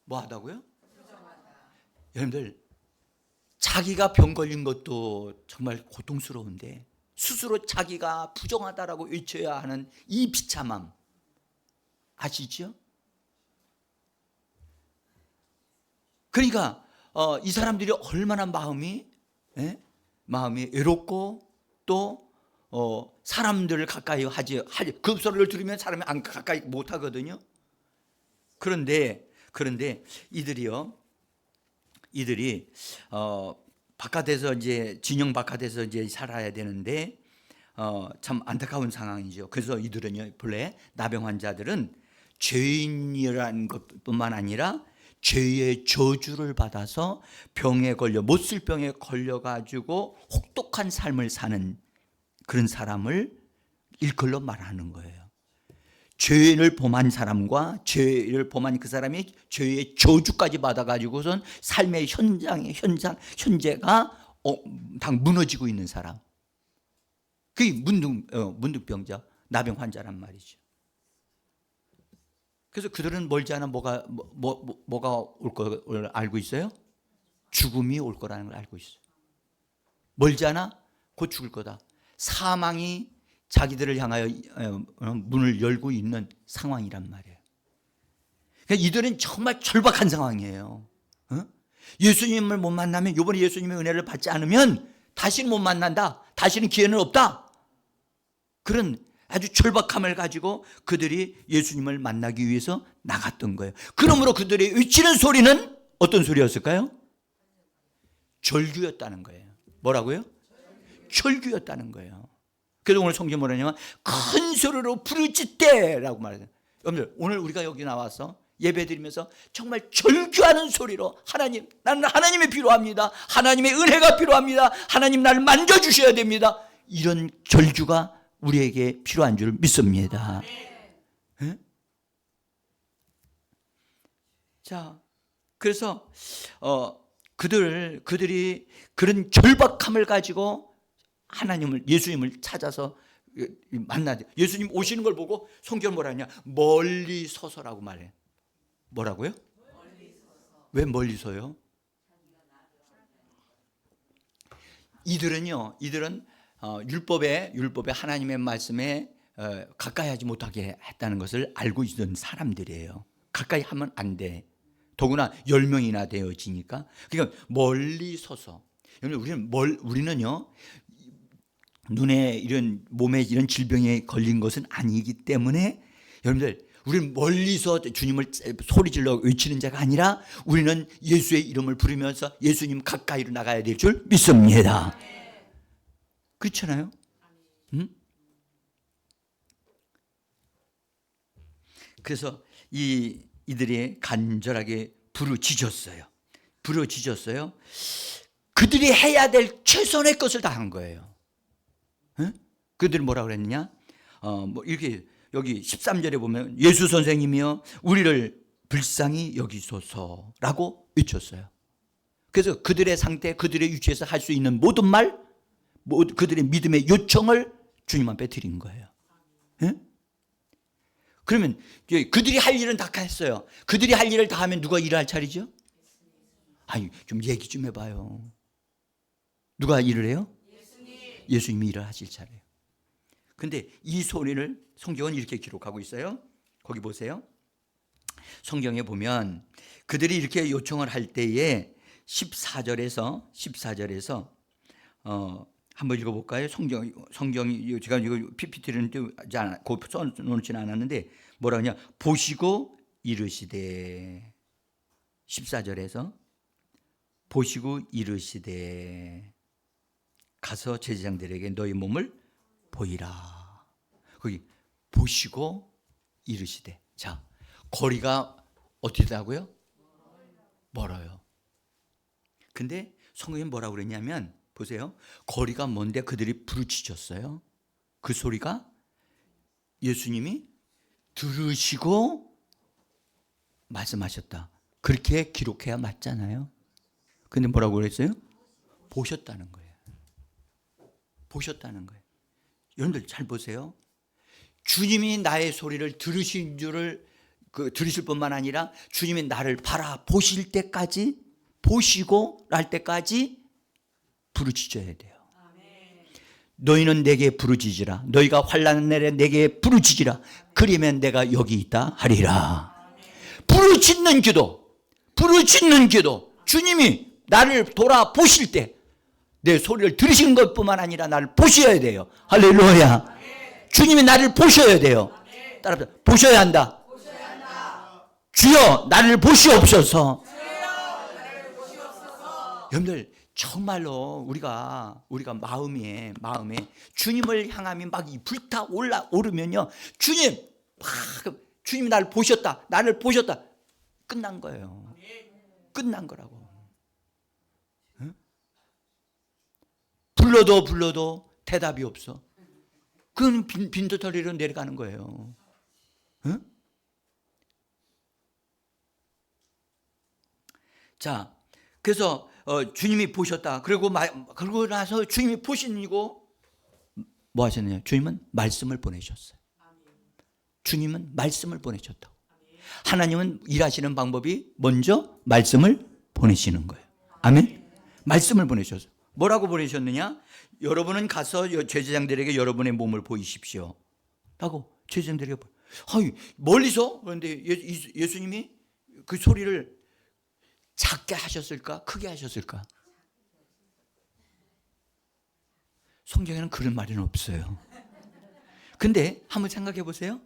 Speaker 1: 뭐 하다고요? 부정하다. 여러분들, 자기가 병 걸린 것도 정말 고통스러운데 스스로 자기가 부정하다라고 외쳐야 하는 이 비참함 아시죠? 그러니까 이 사람들이 얼마나 마음이 외롭고 또 사람들을 가까이 그 소리를 들으면 사람이 안 가까이 못 하거든요. 그런데 이들이 바깥에서 이제 진영 바깥에서 이제 살아야 되는데 참 안타까운 상황이죠. 그래서 이들은요, 본래 나병 환자들은 죄인이라는 것뿐만 아니라 죄의 저주를 받아서 병에 걸려, 못쓸병에 걸려가지고 혹독한 삶을 사는 그런 사람을 일컬로 말하는 거예요. 죄를 범한 사람과 죄를 범한 그 사람이 죄의 저주까지 받아가지고선 삶의 현재가 다 무너지고 있는 사람. 그게 문득병자, 나병 환자란 말이죠. 그래서 그들은 멀지 않아 뭐가 올 걸 알고 있어요? 죽음이 올 거라는 걸 알고 있어요. 멀지 않아? 곧 죽을 거다. 사망이 자기들을 향하여 문을 열고 있는 상황이란 말이에요. 그러니까 이들은 정말 절박한 상황이에요. 예수님을 못 만나면, 이번에 예수님의 은혜를 받지 않으면 다시는 못 만난다, 다시는 기회는 없다, 그런 아주 절박함을 가지고 그들이 예수님을 만나기 위해서 나갔던 거예요. 그러므로 그들이 외치는 소리는 어떤 소리였을까요? 절규였다는 거예요. 뭐라고요? 절규였다는 거예요. 그래서 오늘 성경 뭐라냐면 큰 소리로 부르짖대라고 말해요. 여러분들 오늘 우리가 여기 나와서 예배드리면서 정말 절규하는 소리로 하나님, 나는 하나님이 필요합니다. 하나님의 은혜가 필요합니다. 하나님 나를 만져주셔야 됩니다. 이런 절규가 우리에게 필요한 줄 믿습니다. 네? 자, 그래서 그들이 그런 절박함을 가지고 하나님을, 예수님을 찾아서 만나죠. 예수님 오시는 걸 보고 성경은 뭐라 하냐? 멀리 서서라고 말해요. 뭐라고요? 왜 멀리 서요? 이들은 율법에 하나님의 말씀에 가까이 하지 못하게 했다는 것을 알고 있던 사람들이에요. 가까이 하면 안 돼. 더구나 10명이나 되어지니까. 그러니까 멀리 서서. 우리는요, 눈에 이런 몸에 이런 질병에 걸린 것은 아니기 때문에 여러분들, 우리는 멀리서 주님을 소리질러 외치는 자가 아니라 우리는 예수의 이름을 부르면서 예수님 가까이로 나가야 될 줄 믿습니다. 그렇잖아요? 응? 그래서 이들이 간절하게 부르짖었어요. 그들이 해야 될 최선의 것을 다 한 거예요. 응? 그들이 뭐라고 그랬느냐? 이렇게 여기 13절에 보면 예수 선생님이여 우리를 불쌍히 여기소서라고 외쳤어요. 그래서 그들의 상태, 그들의 위치에서 할 수 있는 모든 말, 그들의 믿음의 요청을 주님 앞에 드린 거예요. 응? 그러면 그들이 할 일은 다 했어요. 그들이 할 일을 다 하면 누가 일을 할 차리죠? 아니, 좀 얘기 좀 해봐요. 누가 일을 해요? 예수님이 일을 하실 차례예요. 근데 이 소리를 성경은 이렇게 기록하고 있어요. 거기 보세요. 성경에 보면 그들이 이렇게 요청을 할 때에 14절에서 한번 읽어볼까요? 성경이 제가 이거 PPT는 써놓지는 않았는데 뭐라 하냐? 보시고 이르시되 14절에서 보시고 이르시되 가서 제사장들에게 너희 몸을 보이라. 거기 보시고 이르시되. 자, 거리가 어떻게 되다고요? 멀어요. 근데 성경이 뭐라고 그랬냐면 보세요. 거리가 먼데 그들이 부르짖었어요. 그 소리가 예수님이 들으시고 말씀하셨다. 그렇게 기록해야 맞잖아요. 근데 뭐라고 그랬어요? 보셨다는 거예요. 보셨다는 거예요. 여러분들 잘 보세요. 주님이 나의 소리를 들으신 줄을 들으실 뿐만 아니라 주님이 나를 바라보실 때까지, 보시고 날 때까지 부르짖어야 돼요. 너희는 내게 부르짖으라. 너희가 환난 날에 내게 부르짖으라. 그러면 내가 여기 있다 하리라. 부르짖는 기도. 주님이 나를 돌아보실 때 내 소리를 들으신 것뿐만 아니라 나를 보셔야 돼요. 할렐루야. 주님이 나를 보셔야 돼요. 따라합시다. 보셔야 한다. 주여 나를 보시옵소서. 여러분들 정말로 우리가 마음에 주님을 향하면 막 불타 오르면요, 주님이 나를 보셨다, 끝난 거예요. 끝난 거라고. 응? 불러도 대답이 없어. 그건 빈도터리로 내려가는 거예요. 응? 자, 그래서 주님이 보셨다. 그러고 나서 주님이 보시고 뭐 하셨느냐? 주님은 말씀을 보내셨어요. 주님은 말씀을 보내셨다고. 하나님은 일하시는 방법이 먼저 말씀을 보내시는 거예요. 아멘. 말씀을 보내셨어요. 뭐라고 보내셨느냐? 여러분은 가서 제사장들에게 여러분의 몸을 보이십시오 라고 제사장들에게 멀리서. 그런데 예수님이 그 소리를 작게 하셨을까? 크게 하셨을까? 성경에는 그런 말은 없어요. 근데 한번 생각해 보세요.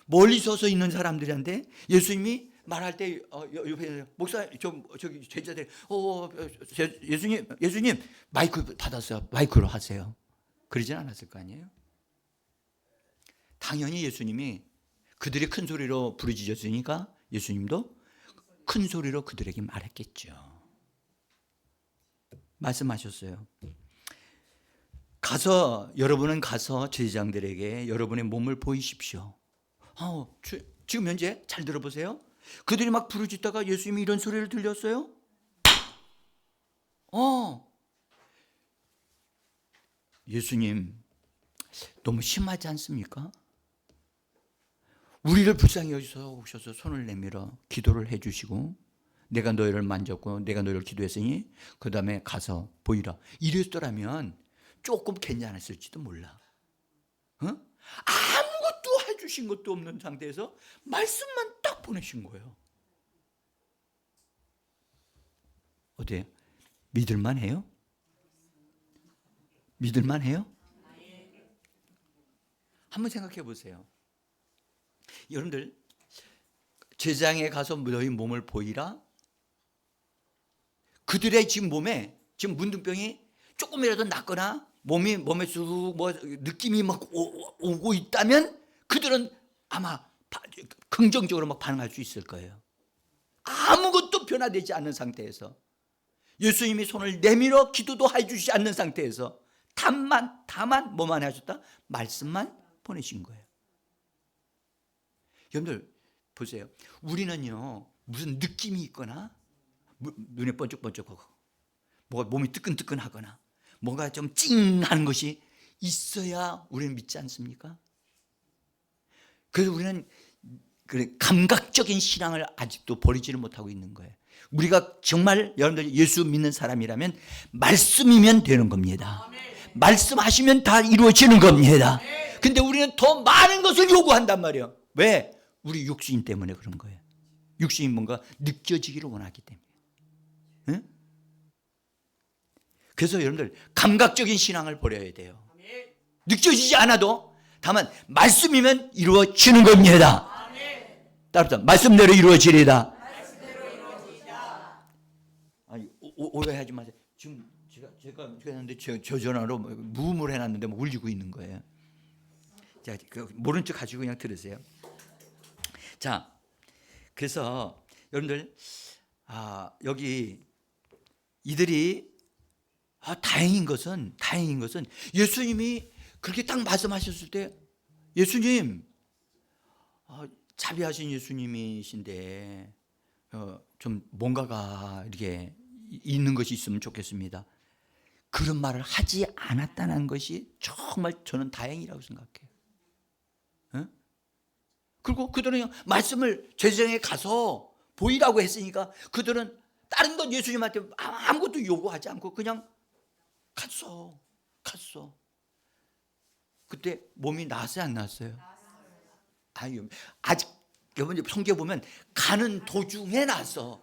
Speaker 1: 멀리 서서 있는 사람들한테 예수님이 말할 때 옆에 목사 저기 제자들 예수님 마이크 받았어요. 마이크로 하세요. 그러진 않았을 거 아니에요? 당연히 예수님이 그들이 큰 소리로 부르짖었으니까 예수님도 큰 소리로 그들에게 말했겠죠. 말씀하셨어요. 여러분은 가서 제사장들에게 여러분의 몸을 보이십시오. 지금 현재 잘 들어보세요. 그들이 막 부르짖다가 예수님이 이런 소리를 들렸어요. 예수님 너무 심하지 않습니까? 우리를 불쌍히 여기서 오셔서 손을 내밀어 기도를 해주시고 내가 너희를 만졌고 내가 너희를 기도했으니 그 다음에 가서 보이라. 이랬더라면 조금 괜찮았을지도 몰라. 아무것도 해주신 것도 없는 상태에서 말씀만 딱 보내신 거예요. 어때요? 믿을만 해요? 믿을만 해요? 한번 생각해 보세요. 여러분들 제사장에 가서 너희 몸을 보이라. 그들의 지금 몸에 지금 문둥병이 조금이라도 낫거나 몸에 쑥 느낌이 막 오고 있다면 그들은 아마 긍정적으로 막 반응할 수 있을 거예요. 아무것도 변화되지 않는 상태에서 예수님이 손을 내밀어 기도도 해주지 않는 상태에서 다만 뭐만 하셨다? 말씀만 보내신 거예요. 여러분들 보세요. 우리는요 무슨 느낌이 있거나 눈에 번쩍번쩍하고 뭐가 몸이 뜨끈뜨끈하거나 뭔가 좀 찡하는 것이 있어야 우리는 믿지 않습니까? 그래서 우리는 감각적인 신앙을 아직도 버리지를 못하고 있는 거예요. 우리가 정말 여러분들 예수 믿는 사람이라면 말씀이면 되는 겁니다. 말씀하시면 다 이루어지는 겁니다. 근데 우리는 더 많은 것을 요구한단 말이에요. 왜? 우리 육신 때문에 그런 거예요. 육신이 뭔가 느껴지기를 원하기 때문에. 응? 그래서 여러분들 감각적인 신앙을 버려야 돼요. 느껴지지 않아도 다만 말씀이면 이루어지는 겁니다. 따라서 말씀대로 이루어지리다. 아니, 오해하지 마세요. 지금 제가 했는데 저 전화로 무음을 해놨는데 뭐 울리고 있는 거예요. 자, 모른 척 가지고 그냥 들으세요. 자, 그래서 여러분들 여기 이들이 다행인 것은 예수님이 그렇게 딱 말씀하셨을 때 예수님 자비하신 예수님이신데 좀 뭔가가 이렇게 있는 것이 있으면 좋겠습니다. 그런 말을 하지 않았다는 것이 정말 저는 다행이라고 생각해요. 그리고 그들은 말씀을 제사장에 가서 보이라고 했으니까 그들은 다른 건 예수님한테 아무것도 요구하지 않고 그냥 갔어. 그때 몸이 나았어요, 안 나았어요? 아직 여러분 성경 보면 가는 도중에 나았어.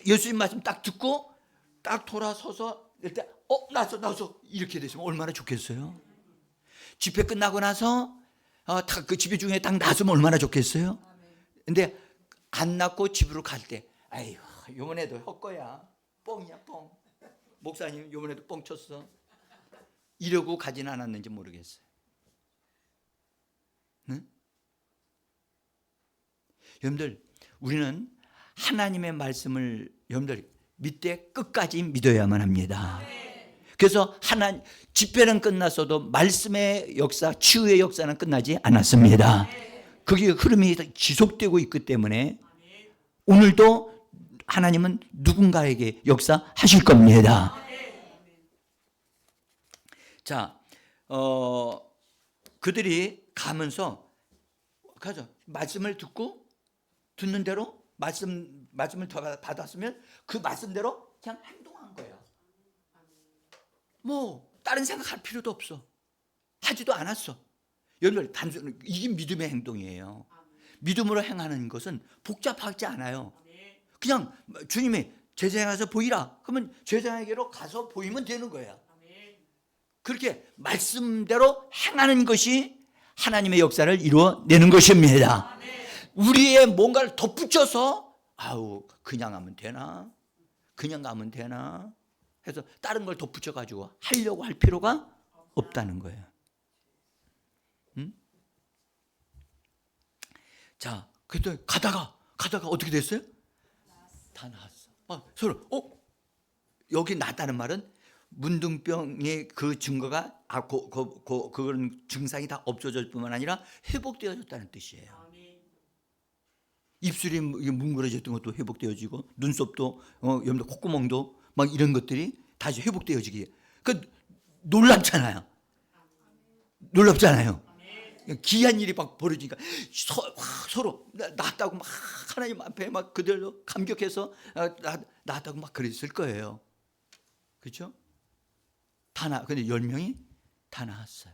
Speaker 1: 예수님 말씀 딱 듣고 딱 돌아서서 이때 나왔어 이렇게 됐으면 얼마나 좋겠어요? 집회 끝나고 나서 그 집회 중에 딱 나왔으면 얼마나 좋겠어요? 근데 안 낳고 집으로 갈 때 아이고 요번에도 헛거야 뻥이야 뻥. 목사님 요번에도 뻥 쳤어. 이러고 가진 않았는지 모르겠어요. 응? 여러분들 우리는 하나님의 말씀을 여러분들 믿되 끝까지 믿어야만 합니다. 그래서 집회는 끝났어도 말씀의 역사, 치유의 역사는 끝나지 않았습니다. 그게 흐름이 지속되고 있기 때문에 오늘도 하나님은 누군가에게 역사하실 겁니다. 자, 그들이 가면서 말씀을 듣는 대로 말씀을 받았으면 그 말씀대로 그냥 행동한 거예요. 뭐 다른 생각할 필요도 없어. 하지도 않았어. 여러분 단순히 이게 믿음의 행동이에요. 믿음으로 행하는 것은 복잡하지 않아요. 그냥 주님이 제자에 가서 보이라. 그러면 제자에게로 가서 보이면 되는 거예요. 그렇게 말씀대로 행하는 것이 하나님의 역사를 이루어내는 것입니다. 우리의 뭔가를 덧붙여서 그냥 하면 되나? 그냥 가면 되나? 해서 다른 걸 덧붙여 가지고 하려고 할 필요가 없다는 거예요. 자, 그랬더니 가다가 어떻게 됐어요? 다 나았어. 서로 여기 낫다는 말은 문둥병의 그 증거가 그런 증상이 다 없어질 뿐만 아니라 회복되어졌다는 뜻이에요. 입술이 뭉그러졌던 것도 회복되어지고 눈썹도 여러분들 콧구멍도 막 이런 것들이 다시 회복되어지기. 그 놀랍잖아요. 귀한 일이 막 벌어지니까 서로 낫다고 막 하나님 앞에 막 그대로 감격해서 낫다고 막 그랬을 거예요. 그렇죠? 근데 10명이 다 나았어요.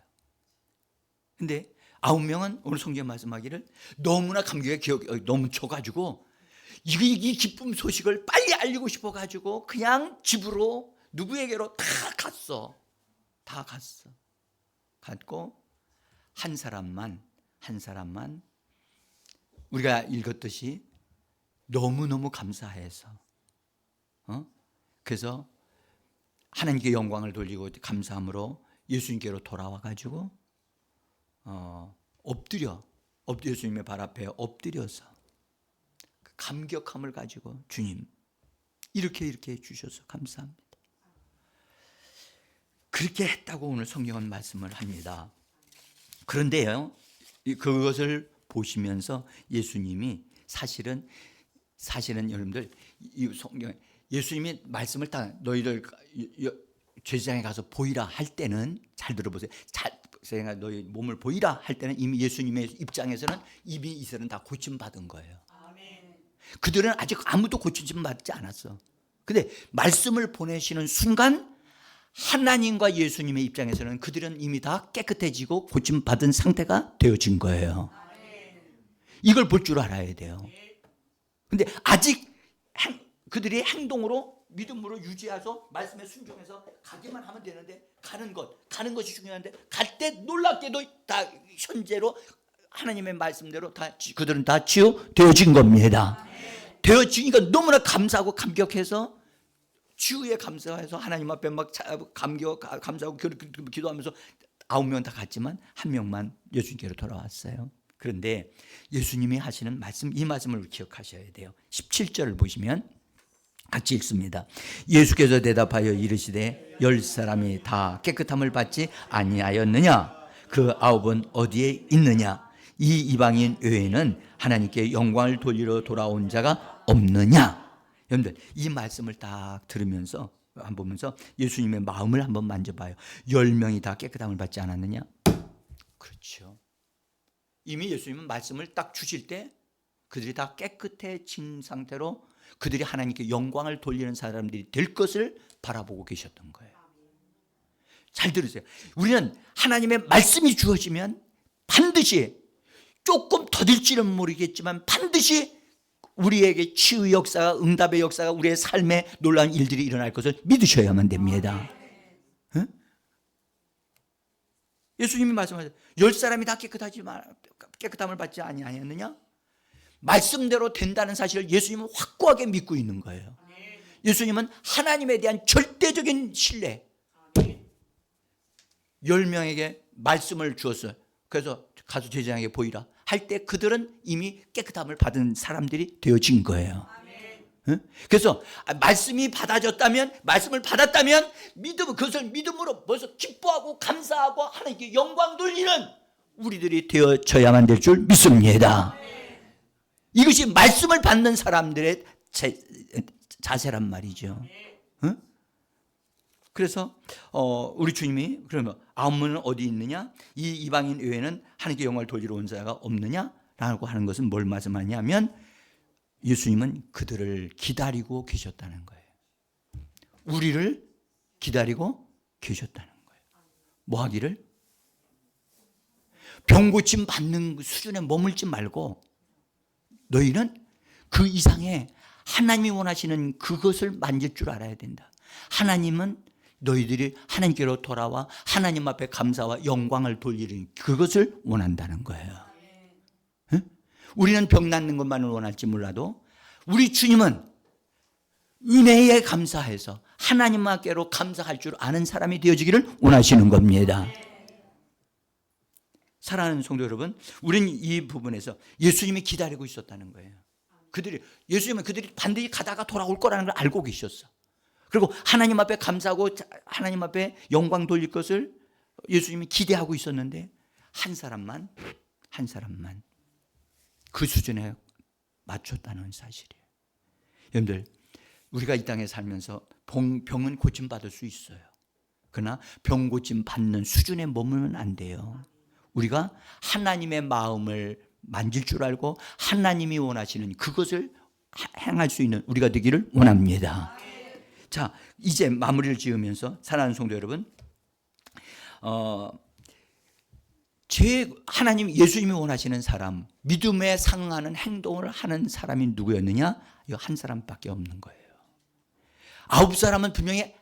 Speaker 1: 근데 9명은 오늘 성경 말씀하기를 너무나 감격에 너무 쳐가지고 이 기쁨 소식을 빨리 알리고 싶어가지고 그냥 집으로 누구에게로 다 갔고 한 사람만 우리가 읽었듯이 너무너무 감사해서 그래서 하나님께 영광을 돌리고 감사함으로 예수님께로 돌아와 가지고 엎드려 예수님의 발 앞에 엎드려서 감격함을 가지고 주님 이렇게 해주셔서 감사합니다. 그렇게 했다고 오늘 성경은 말씀을 합니다. 그런데요, 그것을 보시면서 예수님이 사실은 여러분들 이 성경 예수님이 말씀을 다 너희들 제사장에 가서 보이라 할 때는 잘 들어보세요. 제가 너희 몸을 보이라 할 때는 이미 예수님의 입장에서는 이미 이스라엘은 다 고침받은 거예요. 그들은 아직 아무도 고침 받지 않았어. 근데 말씀을 보내시는 순간 하나님과 예수님의 입장에서는 그들은 이미 다 깨끗해지고 고침받은 상태가 되어진 거예요. 이걸 볼 줄 알아야 돼요. 근데 아직 그들이 행동으로 믿음으로 유지해서 말씀에 순종해서 가기만 하면 되는데 가는 것이 중요한데 갈 때 놀랍게도 다 현재로 하나님의 말씀대로 그들은 다 치유되어진 겁니다. 되어지니까 너무나 감사하고 감격해서 치유에 감사해서 하나님 앞에 막 감사하고 기도하면서 9명 다 갔지만 1명만 예수님께로 돌아왔어요. 그런데 예수님이 하시는 말씀, 이 말씀을 기억하셔야 돼요. 17절을 보시면 같이 읽습니다. 예수께서 대답하여 이르시되 10사람이 다 깨끗함을 받지 아니하였느냐? 그 9은 어디에 있느냐? 이 이방인 외에는 하나님께 영광을 돌리러 돌아온 자가 없느냐? 여러분들 이 말씀을 딱 들으면서 한번 보면서 예수님의 마음을 한번 만져봐요. 10명이 다 깨끗함을 받지 않았느냐? 그렇죠. 이미 예수님은 말씀을 딱 주실 때 그들이 다 깨끗해진 상태로 그들이 하나님께 영광을 돌리는 사람들이 될 것을 바라보고 계셨던 거예요. 잘 들으세요. 우리는 하나님의 말씀이 주어지면 반드시 조금 더딜지는 모르겠지만 반드시 우리에게 치유의 역사가, 응답의 역사가, 우리의 삶에 놀라운 일들이 일어날 것을 믿으셔야만 됩니다. 응? 예수님이 말씀하셨어요. 10사람이 다 깨끗함을 받지 아니하였느냐? 말씀대로 된다는 사실을 예수님은 확고하게 믿고 있는 거예요. 예수님은 하나님에 대한 절대적인 신뢰. 10명에게 말씀을 주었어요. 그래서 가서 제사장에게 보이라 할 때 그들은 이미 깨끗함을 받은 사람들이 되어진 거예요. 그래서 말씀이 말씀을 받았다면 그것을 믿음으로 벌써 기뻐하고 감사하고 하나님께 영광 돌리는 우리들이 되어져야만 될 줄 믿습니다. 이것이 말씀을 받는 사람들의 자세란 말이죠. 그래서 우리 주님이 그러면 9문은 어디 있느냐? 이 이방인 외에는 하나님께 영광을 돌리러 온 자가 없느냐라고 하는 것은 뭘 말씀하냐면 예수님은 그들을 기다리고 계셨다는 거예요. 우리를 기다리고 계셨다는 거예요. 뭐 하기를? 병 고침 받는 수준에 머물지 말고 너희는 그 이상의 하나님이 원하시는 그것을 만질 줄 알아야 된다. 하나님은 너희들이 하나님께로 돌아와 하나님 앞에 감사와 영광을 돌리는 그것을 원한다는 거예요. 응? 우리는 병 낫는 것만을 원할지 몰라도 우리 주님은 은혜에 감사해서 하나님 앞께로 감사할 줄 아는 사람이 되어지기를 원하시는 겁니다. 사랑하는 성도 여러분, 우리는 이 부분에서 예수님이 기다리고 있었다는 거예요. 예수님은 그들이 반드시 가다가 돌아올 거라는 걸 알고 계셨어. 그리고 하나님 앞에 감사하고 하나님 앞에 영광 돌릴 것을 예수님이 기대하고 있었는데 한 사람만 그 수준에 맞췄다는 사실이에요. 여러분들, 우리가 이 땅에 살면서 병은 고침받을 수 있어요. 그러나 병 고침 받는 수준에 머물면 안 돼요. 우리가 하나님의 마음을 만질 줄 알고 하나님이 원하시는 그것을 행할 수 있는 우리가 되기를 원합니다. 자, 이제 마무리를 지으면서 사랑하는 성도 여러분, 하나님 예수님이 원하시는 사람, 믿음에 상응하는 행동을 하는 사람이 누구였느냐? 이거 한 사람밖에 없는 거예요. 9사람은 분명히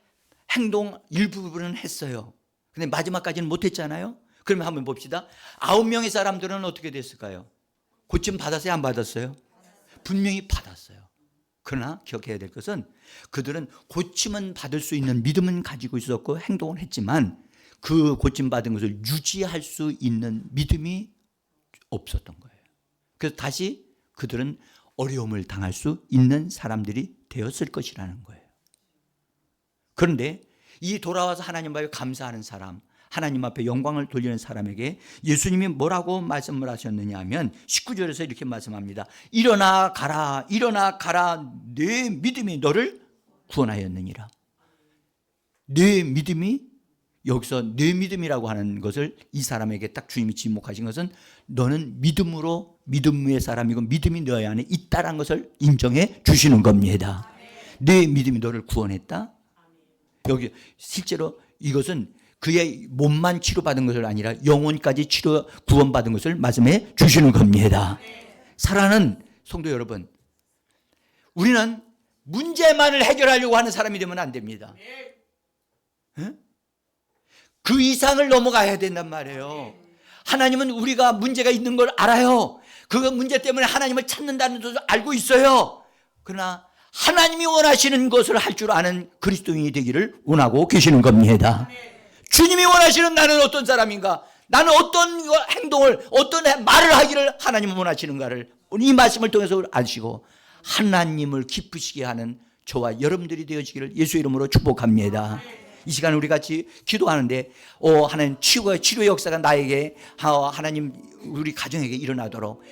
Speaker 1: 행동 일부분은 했어요. 근데 마지막까지는 못했잖아요. 그러면 한번 봅시다. 9명의 사람들은 어떻게 됐을까요? 고침 받았어요? 안 받았어요? 분명히 받았어요. 그러나 기억해야 될 것은 그들은 고침은 받을 수 있는 믿음은 가지고 있었고 행동을 했지만 그 고침받은 것을 유지할 수 있는 믿음이 없었던 거예요. 그래서 다시 그들은 어려움을 당할 수 있는 사람들이 되었을 것이라는 거예요. 그런데 이 돌아와서 하나님 앞에 감사하는 사람, 하나님 앞에 영광을 돌리는 사람에게 예수님이 뭐라고 말씀을 하셨느냐 하면 19절에서 이렇게 말씀합니다. 일어나 가라, 일어나 가라. 내 믿음이 너를 구원하였느니라. 내 믿음이, 여기서 내 믿음이라고 하는 것을 이 사람에게 딱 주님이 지목하신 것은 너는 믿음으로 믿음의 사람이고 믿음이 너희 안에 있다는 것을 인정해 주시는 겁니다. 내 믿음이 너를 구원했다. 여기 실제로 이것은 그의 몸만 치료받은 것을 아니라 영혼까지 구원받은 것을 말씀해 주시는 겁니다. 사랑하는 성도 여러분, 우리는 문제만을 해결하려고 하는 사람이 되면 안 됩니다. 그 이상을 넘어가야 된단 말이에요. 하나님은 우리가 문제가 있는 걸 알아요. 그 문제 때문에 하나님을 찾는다는 것을 알고 있어요. 그러나 하나님이 원하시는 것을 할 줄 아는 그리스도인이 되기를 원하고 계시는 겁니다. 주님이 원하시는 나는 어떤 사람인가? 나는 어떤 행동을, 어떤 말을 하기를 하나님은 원하시는가를 이 말씀을 통해서 아시고 하나님을 기쁘시게 하는 저와 여러분들이 되어지기를 예수 이름으로 축복합니다. 이 시간 우리 같이 기도하는데 하나님 치료의 역사가 나에게 하나님 우리 가정에게 일어나도록